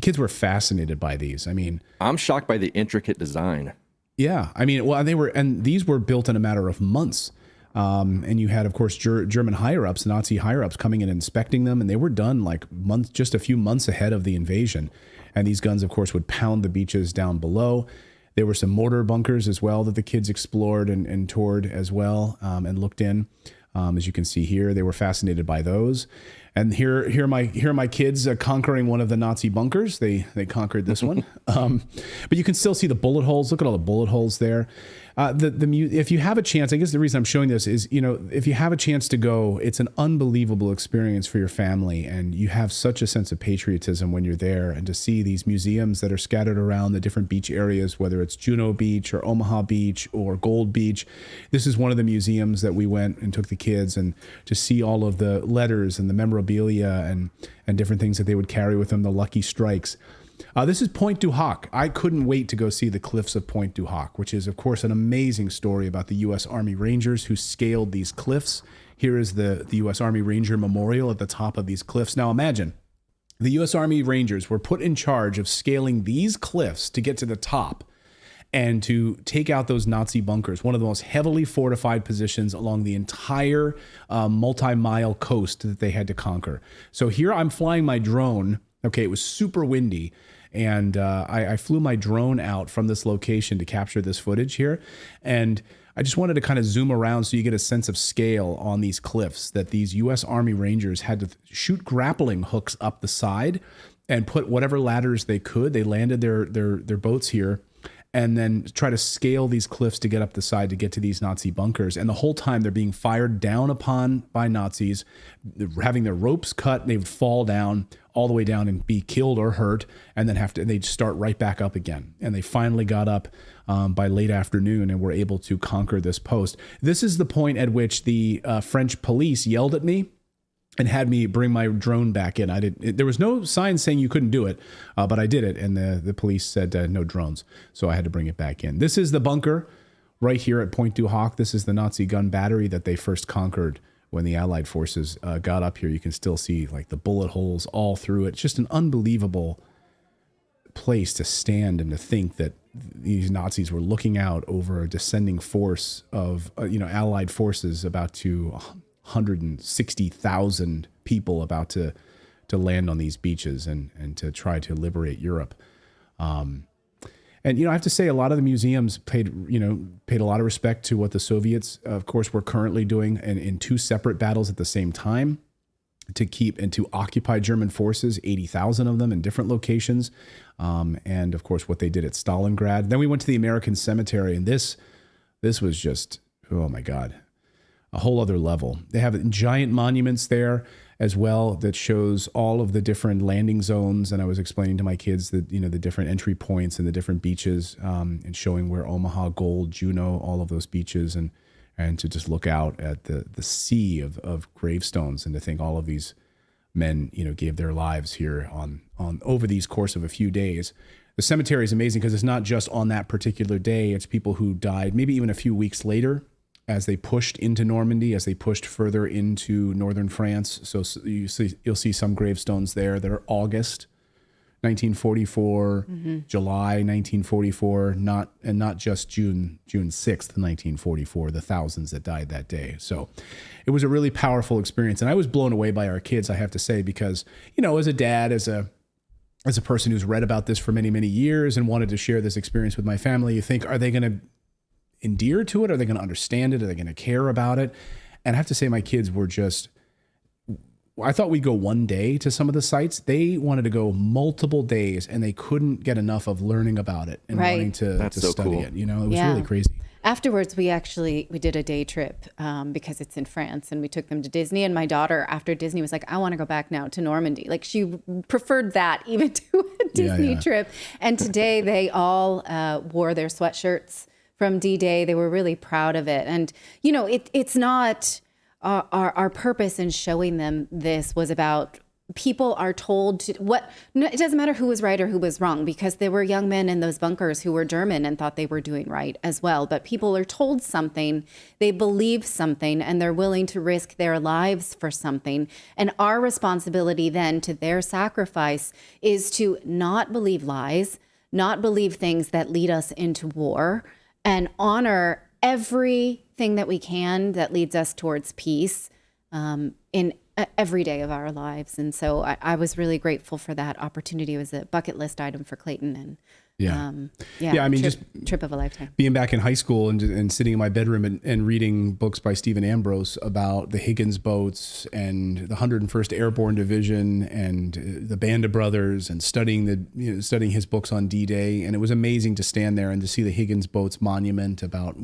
kids were fascinated by these. I mean, I'm shocked by the intricate design. Yeah. I mean, well, these were built in a matter of months. And you had, of course, German higher-ups, Nazi higher-ups coming in and inspecting them. And they were done like just a few months ahead of the invasion. And these guns, of course, would pound the beaches down below. There were some mortar bunkers as well that the kids explored and toured as well, and looked in. As you can see here, they were fascinated by those. And here are my kids conquering one of the Nazi bunkers. They conquered this one. But you can still see the bullet holes. Look at all the bullet holes there. If you have a chance, I guess the reason I'm showing this is, you know, if you have a chance to go, it's an unbelievable experience for your family. And you have such a sense of patriotism when you're there, and to see these museums that are scattered around the different beach areas, whether it's Juno Beach or Omaha Beach or Gold Beach. This is one of the museums that we went and took the kids, and to see all of the letters and the memorabilia and different things that they would carry with them, the lucky strikes. This is Pointe du Hoc. I couldn't wait to go see the cliffs of Pointe du Hoc, which is, of course, an amazing story about the U.S. Army Rangers who scaled these cliffs. Here is the U.S. Army Ranger Memorial at the top of these cliffs. Now imagine, the U.S. Army Rangers were put in charge of scaling these cliffs to get to the top and to take out those Nazi bunkers, one of the most heavily fortified positions along the entire multi-mile coast that they had to conquer. So here I'm flying my drone. Okay, it was super windy, and I flew my drone out from this location to capture this footage here. And I just wanted to kind of zoom around so you get a sense of scale on these cliffs, that these U.S. Army Rangers had to shoot grappling hooks up the side and put whatever ladders they could. They landed their boats here and then try to scale these cliffs to get up the side to get to these Nazi bunkers. And the whole time they're being fired down upon by Nazis, having their ropes cut. They would fall down all the way down and be killed or hurt, and then they'd start right back up again. And they finally got up by late afternoon and were able to conquer this post. This is the point at which the French police yelled at me and had me bring my drone back in. There was no sign saying you couldn't do it, but I did it, and the police said no drones, so I had to bring it back in. This is the bunker right here at Point du Hoc. This is the Nazi gun battery that they first conquered when the Allied forces got up here. You can still see like the bullet holes all through it. It's just an unbelievable place to stand and to think that these Nazis were looking out over a descending force of Allied forces, about to 160,000 people about to land on these beaches and to try to liberate Europe. And I have to say, a lot of the museums paid a lot of respect to what the Soviets, of course, were currently doing in two separate battles at the same time to keep and to occupy German forces, 80,000 of them in different locations. And of course, what they did at Stalingrad. Then we went to the American cemetery, and this was just, oh my God, a whole other level. They have giant monuments there as well that shows all of the different landing zones. And I was explaining to my kids that, the different entry points and the different beaches, and showing where Omaha, Gold, Juneau, all of those beaches, and to just look out at the sea of gravestones, and to think all of these men, gave their lives here on over these course of a few days. The cemetery is amazing because it's not just on that particular day. It's people who died maybe even a few weeks later as they pushed into Normandy, as they pushed further into northern France. So you'll see some gravestones there that are August 1944, July 1944, not just June 6th, 1944, the thousands that died that day. So it was a really powerful experience. And I was blown away by our kids, I have to say, because, as a dad, as a person who's read about this for many, many years and wanted to share this experience with my family, you think, are they going to endear to it? Are they going to understand it? Are they going to care about it? And I have to say, my kids were just, I thought we'd go one day to some of the sites. They wanted to go multiple days, and they couldn't get enough of learning about it and wanting to study it. It was really crazy. Afterwards, we did a day trip because it's in France, and we took them to Disney. And my daughter, after Disney, was like, I want to go back now to Normandy. Like, she preferred that even to a Disney trip. And today they all wore their sweatshirts from D-Day. They were really proud of it. And, it's not our purpose in showing them this was about people are told it doesn't matter who was right or who was wrong, because there were young men in those bunkers who were German and thought they were doing right as well. But people are told something, they believe something, and they're willing to risk their lives for something. And our responsibility then to their sacrifice is to not believe lies, not believe things that lead us into war, and honor everything that we can that leads us towards peace in every day of our lives. And so I was really grateful for that opportunity. It was a bucket list item for Clayton, and trip of a lifetime. Being back in high school and sitting in my bedroom and reading books by Stephen Ambrose about the Higgins boats and the 101st Airborne Division and the Band of Brothers, and studying his books on D-Day. And it was amazing to stand there and to see the Higgins boats monument about,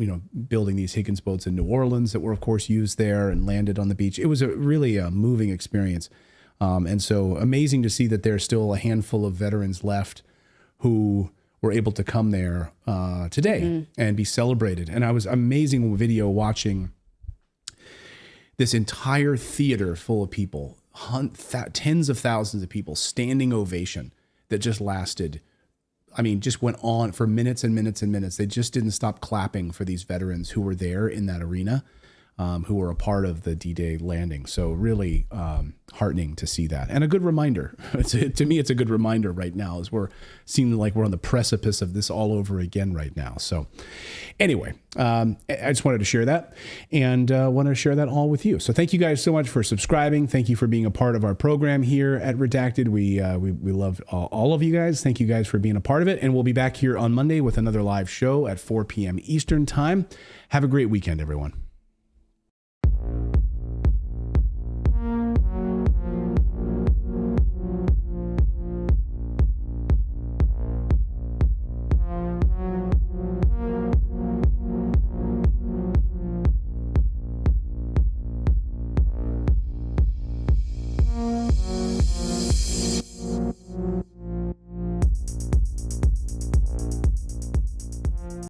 building these Higgins boats in New Orleans that were, of course, used there and landed on the beach. It was really a moving experience. And so amazing to see that there's still a handful of veterans left who were able to come there today and be celebrated. And I was amazing video watching this entire theater full of people, tens of thousands of people, standing ovation that just lasted, just went on for minutes and minutes and minutes. They just didn't stop clapping for these veterans who were there in that arena, who were a part of the D-Day landing. So really heartening to see that. And a good reminder. To me, it's a good reminder right now, as we're seeming like we're on the precipice of this all over again right now. So anyway, I just wanted to share that, and wanted to share that all with you. So thank you guys so much for subscribing. Thank you for being a part of our program here at Redacted. We love all of you guys. Thank you guys for being a part of it. And we'll be back here on Monday with another live show at 4 p.m. Eastern time. Have a great weekend, everyone.